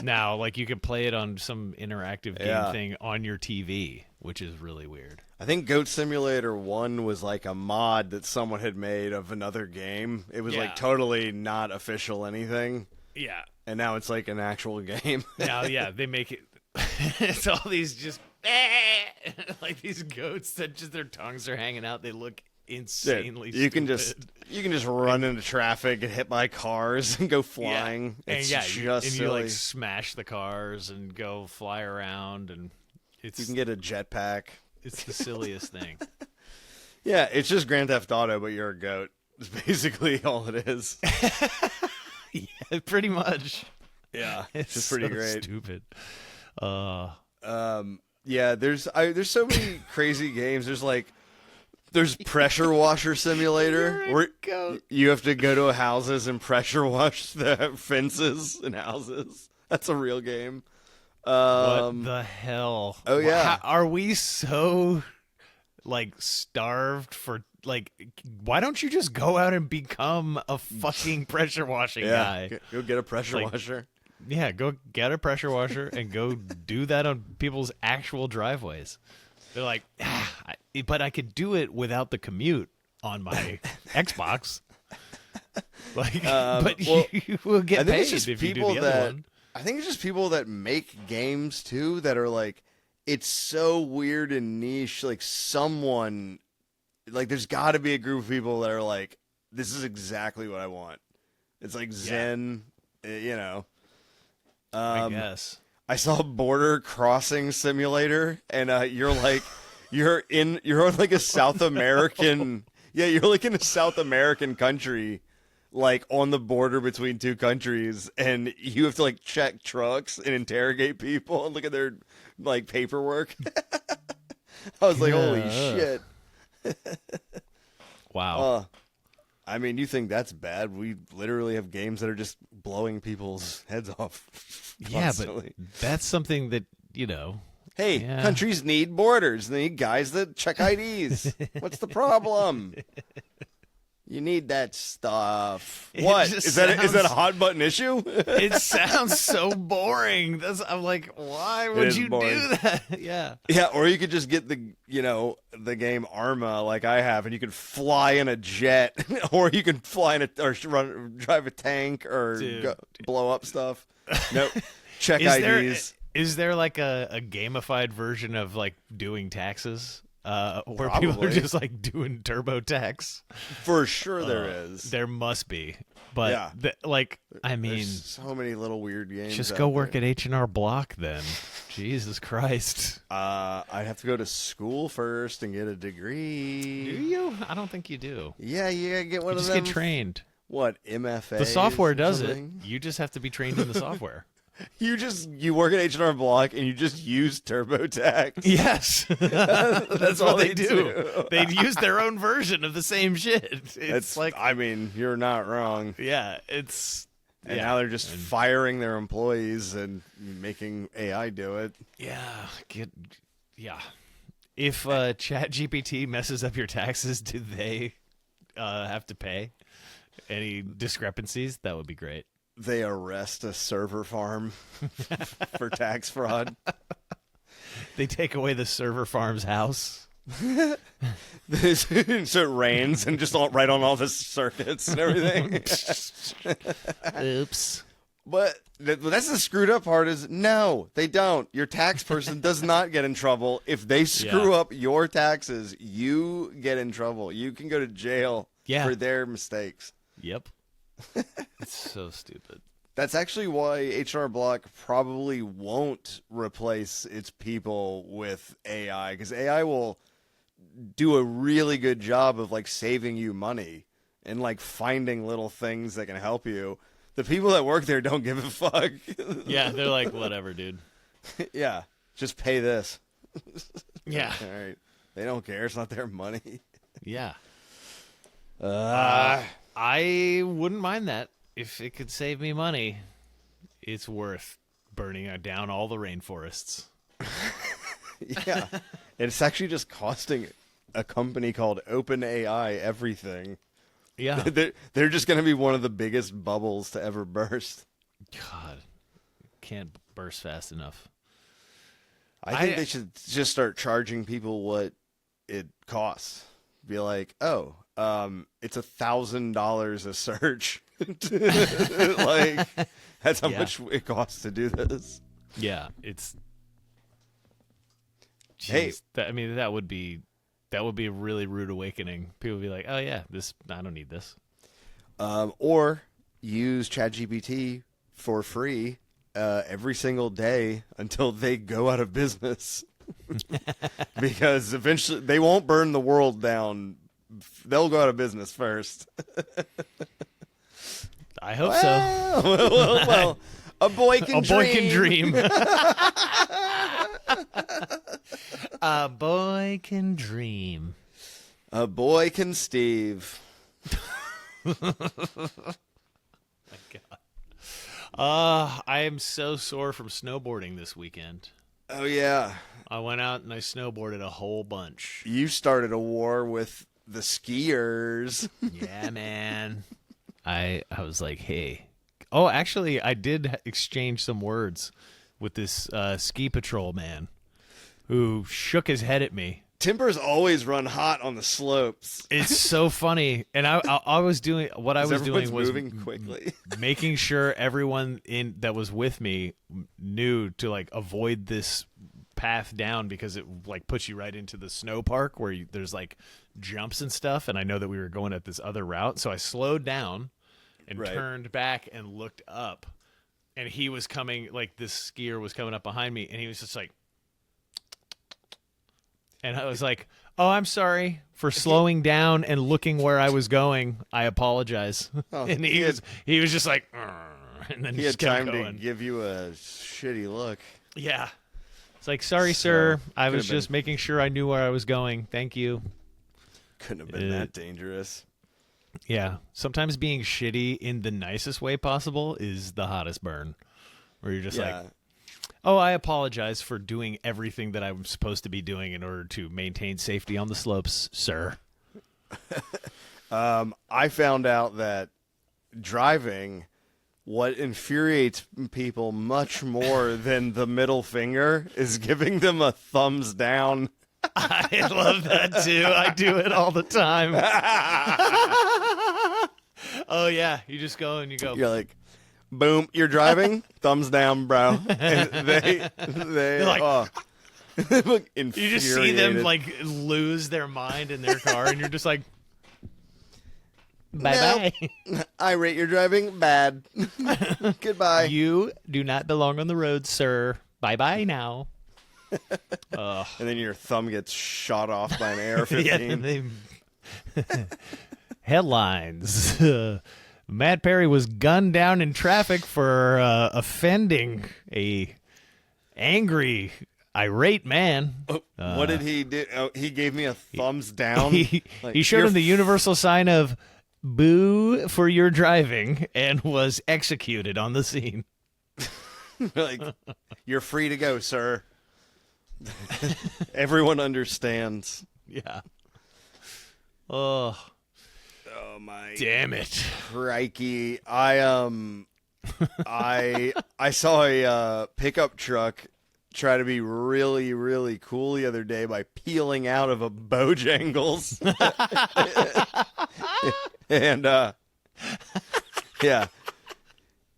Now, like you can play it on some interactive game thing on your TV, which is really weird. I think Goat Simulator 1 was like a mod that someone had made of another game. It was like totally not official anything. Yeah. And now it's like an actual game. Now, they make it. It's all these just like these goats that just their tongues are hanging out. They look insanely stupid. You can just run into traffic, get hit by cars, and go flying. Yeah. It's and just you like smash the cars and go fly around, and you can get a jetpack. It's the silliest thing. Yeah, it's just Grand Theft Auto, but you're a goat. It's basically all it is. Yeah, pretty much. Yeah, it's just pretty so great. Stupid. Yeah, there's so many crazy games. There's Pressure Washer Simulator, where you have to go to houses and pressure wash the fences in houses. That's a real game. What the hell? Oh yeah. Are we so starved for why don't you just go out and become a fucking pressure washing guy? Go get a pressure washer. Yeah, go get a pressure washer and go do that on people's actual driveways. They're like, but I could do it without the commute on my Xbox. But you will get paid if you do the other one. I think it's just people that make games too that are like, it's so weird and niche. Like someone, like there's got to be a group of people that are like, this is exactly what I want. It's like Zen, you know. I guess. I saw Border Crossing Simulator, and you're like, you're on like a South American, you're like in a South American country, like on the border between two countries, and you have to like check trucks and interrogate people and look at their like paperwork. I was like, holy shit. Wow. I mean, you think that's bad? We literally have games that are just blowing people's heads off. Yeah, but that's something that, you know. Hey, countries need borders. They need guys that check IDs. What's the problem? You need that stuff. What? Is that a hot button issue? It sounds so boring. I'm like, why would you do that? Yeah. Yeah, or you could just get the game Arma like I have, and you can fly in a jet, or you can fly in drive a tank, or blow up stuff. Nope. Check IDs. Is there like a gamified version of like doing taxes? Where Probably. people are just like doing TurboTax? For sure there is. There must be. But there's so many little weird games. Just go work at H&R Block then. Jesus Christ. I'd have to go to school first and get a degree. Do you? I don't think you do. Yeah, you gotta get one You of just them. get trained. What, MFA? The software does it. You just have to be trained in the software. You work at H&R Block and you just use TurboTax. Yes. That's what they do. They use their own version of the same shit. It's like, I mean, you're not wrong. Yeah, it's And now they're just firing their employees and making AI do it. Yeah. If ChatGPT messes up your taxes, do they have to pay? Any discrepancies? That would be great. They arrest a server farm for tax fraud. They take away the server farm's house. So it rains and just right on all the circuits and everything. Oops. But that's the screwed up part is no, they don't. Your tax person does not get in trouble. If they screw up your taxes, you get in trouble. You can go to jail for their mistakes. Yep. It's so stupid. That's actually why H&R Block probably won't replace its people with AI, because AI will do a really good job of like saving you money and like finding little things that can help you. The people that work there don't give a fuck. Yeah, they're like, whatever, dude. Yeah, just pay this. Yeah. All right. They don't care. It's not their money. Yeah. I wouldn't mind that. If it could save me money, it's worth burning down all the rainforests. Yeah. It's actually just costing a company called OpenAI everything. Yeah. They're just going to be one of the biggest bubbles to ever burst. God. Can't burst fast enough. I think they should just start charging people what it costs. Be like, it's $1,000 a search. Like, that's how much it costs to do this. Yeah, it's. Jeez, Hey, that would be a really rude awakening. People would be like, "Oh yeah, I don't need this." Or use ChatGPT for free every single day until they go out of business. Because eventually they won't burn the world down. They'll go out of business first. I hope so. Well, a boy can dream. A boy can dream. A boy can dream. A boy can Steve. My God. I am so sore from snowboarding this weekend. Oh, yeah. I went out and I snowboarded a whole bunch. You started a war with the skiers. Yeah, man. I was like, hey. Oh, actually, I did exchange some words with this ski patrol man who shook his head at me Timbers always run hot on the slopes. It's so funny, and I was doing what I was doing was moving quickly, making sure everyone that was with me knew to like avoid this path down because it like puts you right into the snow park where there's like jumps and stuff. And I know that we were going at this other route, so I slowed down and turned back and looked up, and he was coming like this skier was coming up behind me, and he was just like. And I was like, "Oh, I'm sorry for slowing down and looking where I was going. I apologize." Oh, and he was just like, and then he just had kept time going. to give you a shitty look. Yeah, it's like, "Sorry, sir. I was just making sure I knew where I was going. Thank you." Couldn't have been that dangerous. Yeah, sometimes being shitty in the nicest way possible is the hottest burn, where you're just like. Oh, I apologize for doing everything that I'm supposed to be doing in order to maintain safety on the slopes, sir. I found out that driving, what infuriates people much more than the middle finger is giving them a thumbs down. I love that, too. I do it all the time. Oh, yeah. You just go and you go. You're like... Boom! You're driving. Thumbs down, bro. And they like, look you just see them like lose their mind in their car, and you're just like, bye bye. I rate your driving bad. Goodbye. You do not belong on the road, sir. Bye bye now. And then your thumb gets shot off by an AR-15. Yeah, headlines. Matt Perry was gunned down in traffic for offending a angry, irate man. What did he do? Oh, he gave me a thumbs down. He showed him the universal sign of boo for your driving and was executed on the scene. Like, you're free to go, sir. Everyone understands. Yeah. Oh. Oh my! Damn it! Crikey! I saw a pickup truck try to be really, really cool the other day by peeling out of a Bojangles, and yeah.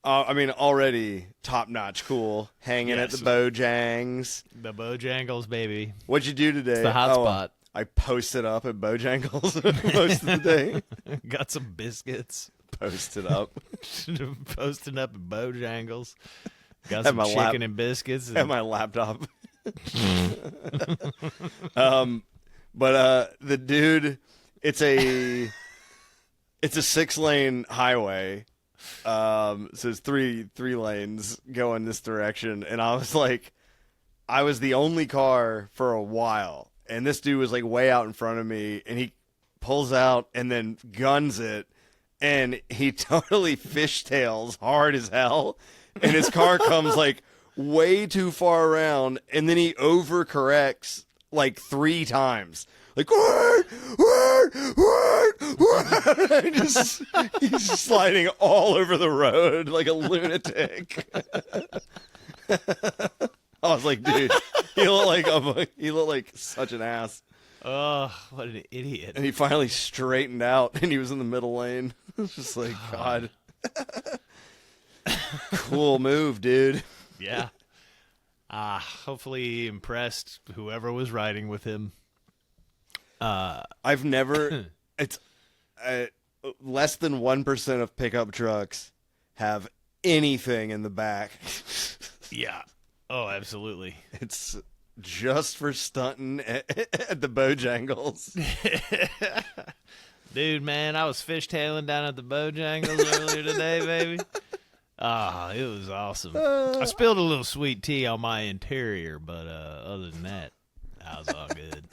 I mean, already top-notch cool, hanging at the Bojangs. The Bojangles, baby. What'd you do today? It's the hot spot. I posted up at Bojangles most of the day. Got some biscuits. Posted up. Posting up at Bojangles. Got some chicken and biscuits. And my laptop. But the dude, it's a 6-lane highway. So it's three lanes going this direction. And I was like, I was the only car for a while. And this dude was like way out in front of me, and he pulls out and then guns it, and he totally fishtails hard as hell, and his car comes like way too far around, and then he overcorrects like 3 times. Like, he's just sliding all over the road like a lunatic. I was like, dude, he looked like such an ass. Oh, what an idiot. And he finally straightened out, and he was in the middle lane. It's just like, God. Cool move, dude. Yeah. Hopefully he impressed whoever was riding with him. I've never... It's less than 1% of pickup trucks have anything in the back. Yeah. Oh, absolutely. It's just for stunting at the Bojangles. Dude, man, I was fishtailing down at the Bojangles earlier today, baby. Ah, it was awesome. I spilled a little sweet tea on my interior, but other than that, that was all good.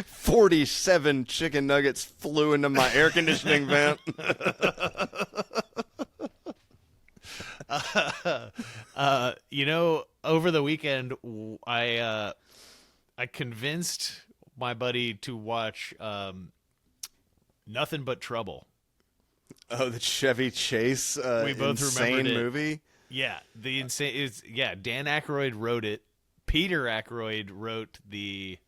47 chicken nuggets flew into my air conditioning vent. Over the weekend, I convinced my buddy to watch Nothing But Trouble. Oh, the Chevy Chase we both insane remembered it. movie? Yeah, the insane. Dan Aykroyd wrote it. Peter Aykroyd wrote the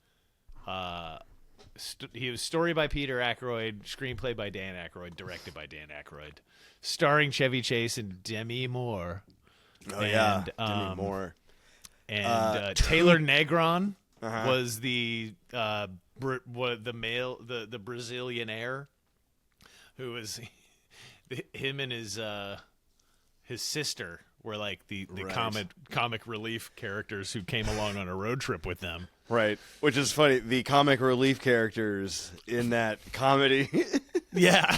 He was story by Peter Aykroyd, screenplay by Dan Aykroyd, directed by Dan Aykroyd, starring Chevy Chase and Demi Moore. Oh yeah, Demi Moore. And Taylor Negron was the Brazilian heir, who was him and his sister were like the comic relief characters who came along on a road trip with them. Right, which is funny. The comic relief characters in that comedy. Yeah,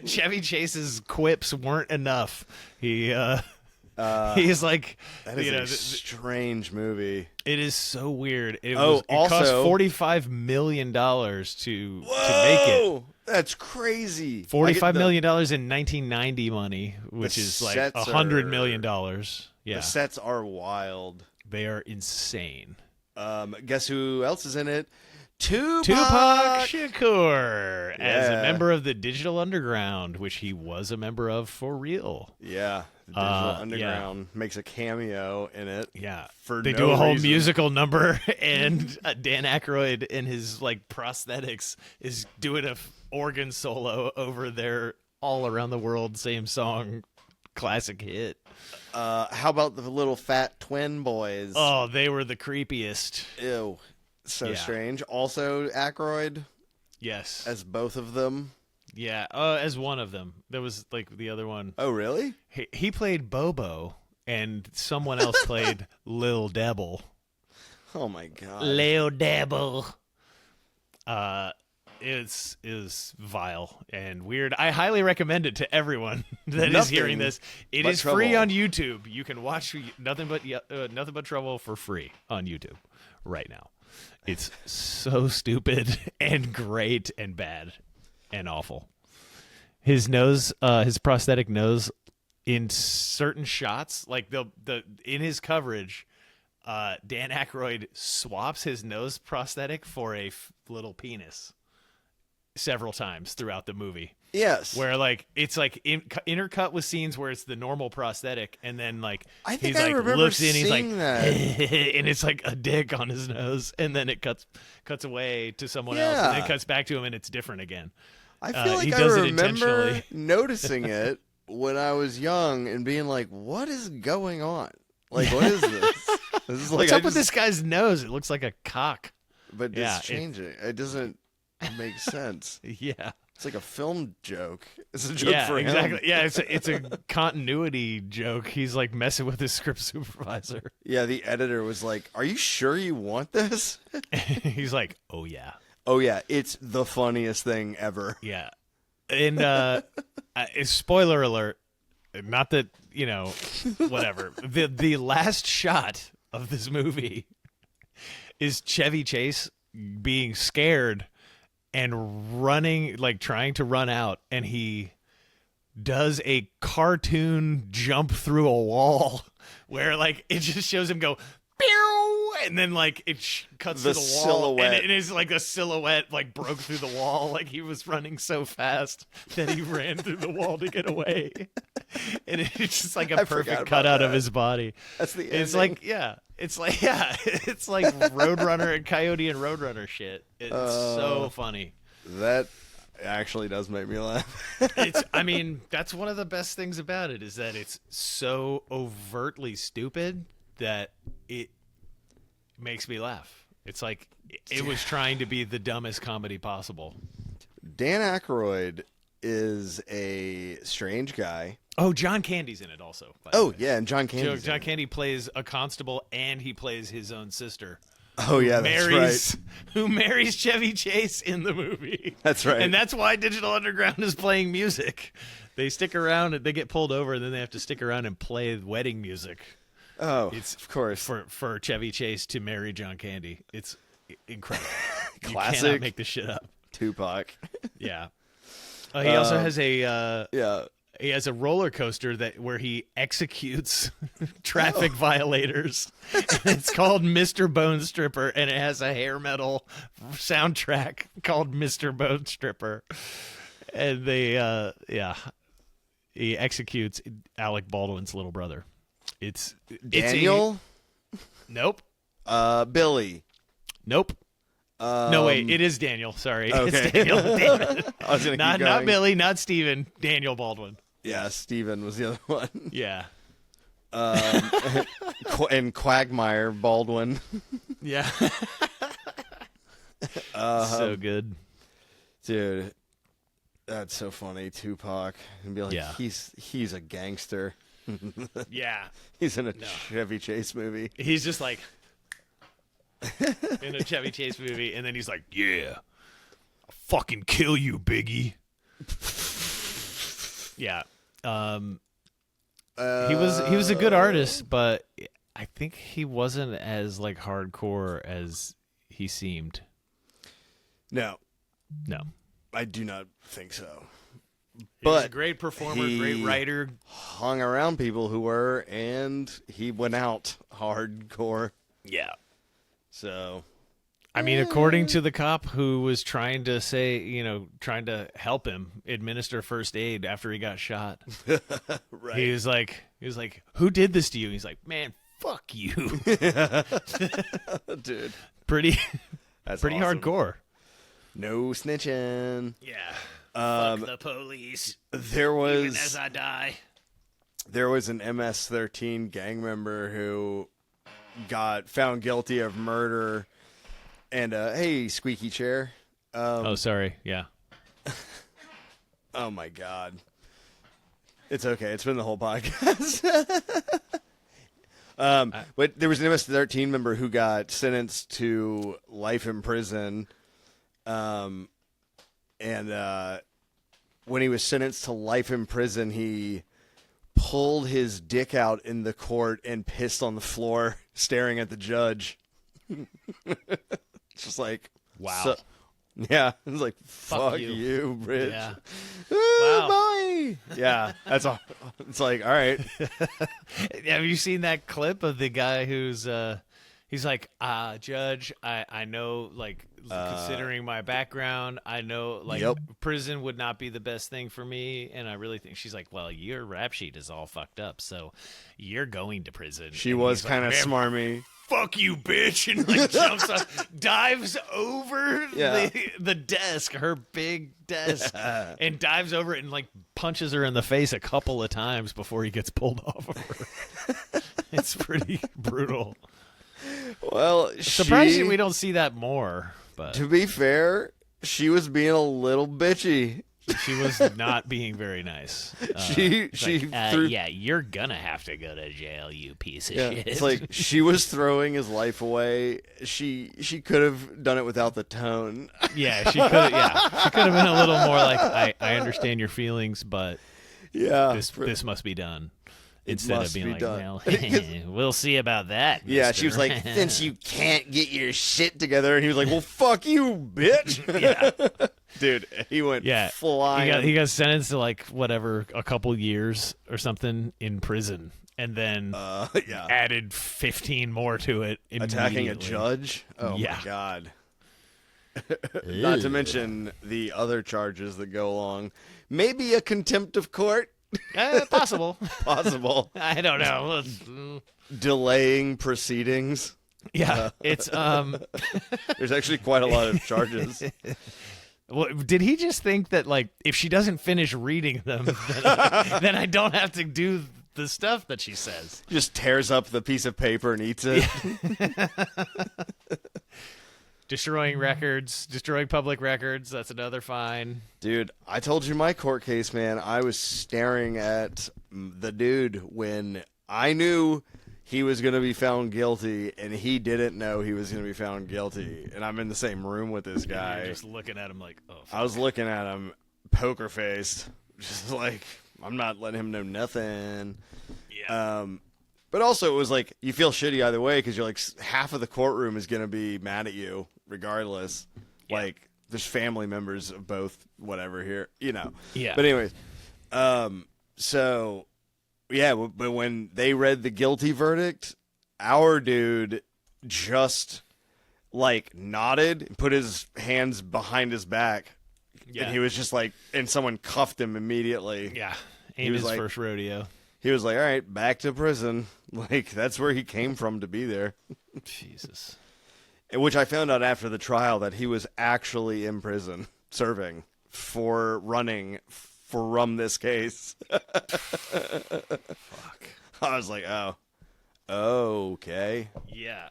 Chevy Chase's quips weren't enough. He's like, that is a strange movie. It is so weird. It also, cost $45 million to make it. That's crazy. $45 million in 1990 money, which is like $100 million. Yeah, the sets are wild. They are insane. Guess who else is in it? Tupac Shakur as a member of the Digital Underground, which he was a member of for real. Yeah, the Digital Underground makes a cameo in it. Yeah, they do a whole musical number, and Dan Aykroyd in his like prosthetics is doing a organ solo over their all around the world same song classic hit. How about the little fat twin boys? Oh, they were the creepiest. Ew. So strange. Also, Aykroyd. Yes. As both of them. Yeah. As one of them. There was like the other one. Oh, really? He played Bobo, and someone else played Lil Devil. Oh my God. Lil Devil. It is vile and weird. I highly recommend it to everyone that is hearing this. It is free on YouTube. You can watch Nothing But Trouble for free on YouTube right now. It's so stupid and great and bad and awful. His nose, his prosthetic nose, in certain shots, like in his coverage, Dan Aykroyd swaps his nose prosthetic for a little penis several times throughout the movie. Yes. Where like it's like intercut with scenes where it's the normal prosthetic, and then like I think he's I like remember looks in, he's like that. and it's like a dick on his nose, and then it cuts away to someone else, and then it cuts back to him, and it's different again. I feel like he I does it remember intentionally. noticing it when I was young and being like, "What is going on? Like, what is this? This is like, What's up with this guy's nose? It looks like a cock." But it's changing. It doesn't make sense. Yeah. It's like a film joke. It's a joke for him. Yeah, it's a continuity joke. He's like messing with his script supervisor. Yeah, the editor was like, "Are you sure you want this?" He's like, "Oh yeah. Oh yeah, it's the funniest thing ever." Yeah. And spoiler alert, not that, whatever. The last shot of this movie is Chevy Chase being scared and running, like trying to run out, and he does a cartoon jump through a wall where like it just shows him go pew, and then like it cuts to the wall, silhouette. and it is like a silhouette like broke through the wall, like he was running so fast that he ran through the wall to get away, and it's just like a perfect cutout of his body. That's the It's ending. like it's like Roadrunner and Coyote and Roadrunner shit. It's so funny. That actually does make me laugh. I mean, that's one of the best things about it, is that it's so overtly stupid that it makes me laugh. It's like it was trying to be the dumbest comedy possible. Dan Aykroyd is a strange guy. Oh, John Candy's in it also. By the way. Yeah, and John Candy. John Candy plays a constable, and he plays his own sister. Oh yeah, that's right. Who marries Chevy Chase in the movie. That's right. And that's why Digital Underground is playing music. They stick around, and they get pulled over, and then they have to stick around and play wedding music. Oh, It's of course. for Chevy Chase to marry John Candy. It's incredible. Classic. You cannot make this shit up. Tupac. Yeah. He also has a Yeah. he has a roller coaster where he executes traffic violators. And it's called Mr. Bone Stripper, and it has a hair metal soundtrack called Mr. Bone Stripper. And he executes Alec Baldwin's little brother. Daniel? Nope. Billy. Nope. No, wait, it is Daniel. Sorry. Okay. It's Daniel. Damn it. I was gonna keep Not going. Billy, not Steven. Daniel Baldwin. Yeah, Steven was the other one. Yeah. And Quagmire Baldwin. Yeah. So good. Dude, that's so funny. Tupac. And be like, Yeah. he's a gangster. Yeah. He's in a Chevy Chase movie. He's just like in a Chevy Chase movie, and then he's like, "Yeah, I'll fucking kill you, Biggie." Yeah. He was a good artist, but I think he wasn't as like hardcore as he seemed. No, I do not think so. He was a But great performer, he great writer. hung around people who were, and he went out hardcore. Yeah. So, I mean, according to the cop who was trying to trying to help him administer first aid after he got shot, right. he was like, "Who did this to you?" He's like, "Man, fuck you." Dude, Pretty that's pretty awesome. hardcore. No snitching. Yeah. Fuck the police. There was As I die. There was an MS-13 gang member who got found guilty of murder. And hey, squeaky chair. Oh, sorry. Yeah. Oh my God. It's okay. It's been the whole podcast. But there was an MS-13 member who got sentenced to life in prison. And when he was sentenced to life in prison, he pulled his dick out in the court and pissed on the floor, staring at the judge. Just like, Wow. Yeah, it was like, fuck you. you, Rich. Yeah. Wow. Bye. Yeah, that's all. It's like, all right. Have you seen that clip of the guy who's he's like, Judge, I know, like, considering my background, I know, like, Yep. prison would not be the best thing for me, and I really think she's like, well, your rap sheet is all fucked up, so you're going to prison. She And was he's kind of like, smarmy. fuck you, bitch, and like jumps up, dives over Yeah. the desk, her big desk, and dives over it and like punches her in the face a couple of times before he gets pulled off of her. It's pretty brutal. Well, Surprising we don't see that more, but to be fair, she was being a little bitchy. she was not being very nice. She threw. Yeah, you're gonna have to go to jail, you piece of Yeah, shit. it's like she was throwing his life away. She could have done it without the tone. Yeah, she could. Yeah, she could have been a little more like, I understand your feelings, but Yeah, this must be done. It Instead must of being be like, done. well, we'll see about that. yeah. She was like, mister." since you can't get your shit together, and he was like, well, fuck you, bitch. Yeah. Dude, he went Yeah, flying. he got sentenced to like whatever, a couple years or something in prison, and then yeah, added 15 more to it. attacking a immediately. judge. Oh Yeah. my God. Not to mention the other charges that go along. Maybe a contempt of court. Possible. Possible. I don't know. Delaying proceedings. Yeah, it's There's actually quite a lot of charges. Well, did he just think that, like, if she doesn't finish reading them, then I don't have to do the stuff that she says? Just tears up the piece of paper and eats it. Destroying records, destroying public records, that's another fine. Dude, I told you my court case, man. I was staring at the dude when I knew he was going to be found guilty, and he didn't know he was going to be found guilty. And I'm in the same room with this guy. You're just looking at him like, oh, I was looking at him, poker faced, just like, I'm not letting him know nothing. yeah. But also, it was like, you feel shitty either way because you're like, half of the courtroom is going to be mad at you regardless. Yeah. Like, there's family members of both, whatever here, you know. Yeah. But anyways, so, yeah, but when they read the guilty verdict, our dude just, like, nodded and put his hands behind his back. Yeah. And he was just like, and someone cuffed him immediately. Yeah. He Ain't was his like- first rodeo. He was like, all right, back to prison. Like, that's where he came from to be there. Jesus. which I found out after the trial that he was actually in prison serving for running from this case. Fuck. I was like, oh, okay. Yeah.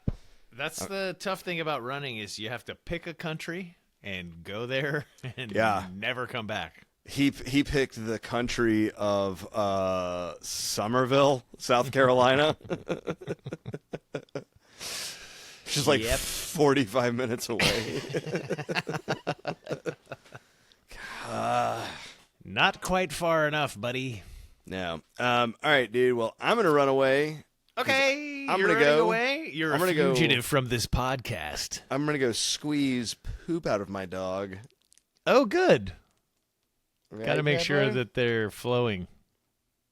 That's the tough thing about running is you have to pick a country and go there and never come back. He picked the country of Somerville, South Carolina. Which is like 45 minutes away. Not quite far enough, buddy. No. All right, dude. Well, I'm going to run away. Okay, I'm you're gonna running go. away. You're I'm a gonna go- fugitive from this podcast. I'm going to go squeeze poop out of my dog. Oh, good. Right, Got to make sure Pepper? that they're flowing.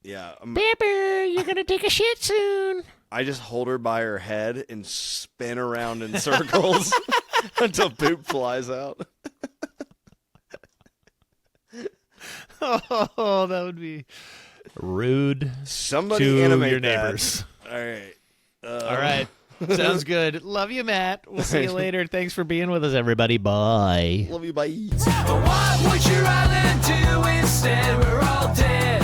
Yeah. Pepper, you're gonna take a shit soon. I just hold her by her head and spin around in circles until poop flies out. Oh, that would be rude Somebody to animate your that. neighbors. All right. All right. Sounds good. Love you, Matt. We'll see you later. Thanks for being with us, everybody. Bye. Love you. Bye. But what would you rather do instead? We're all dead.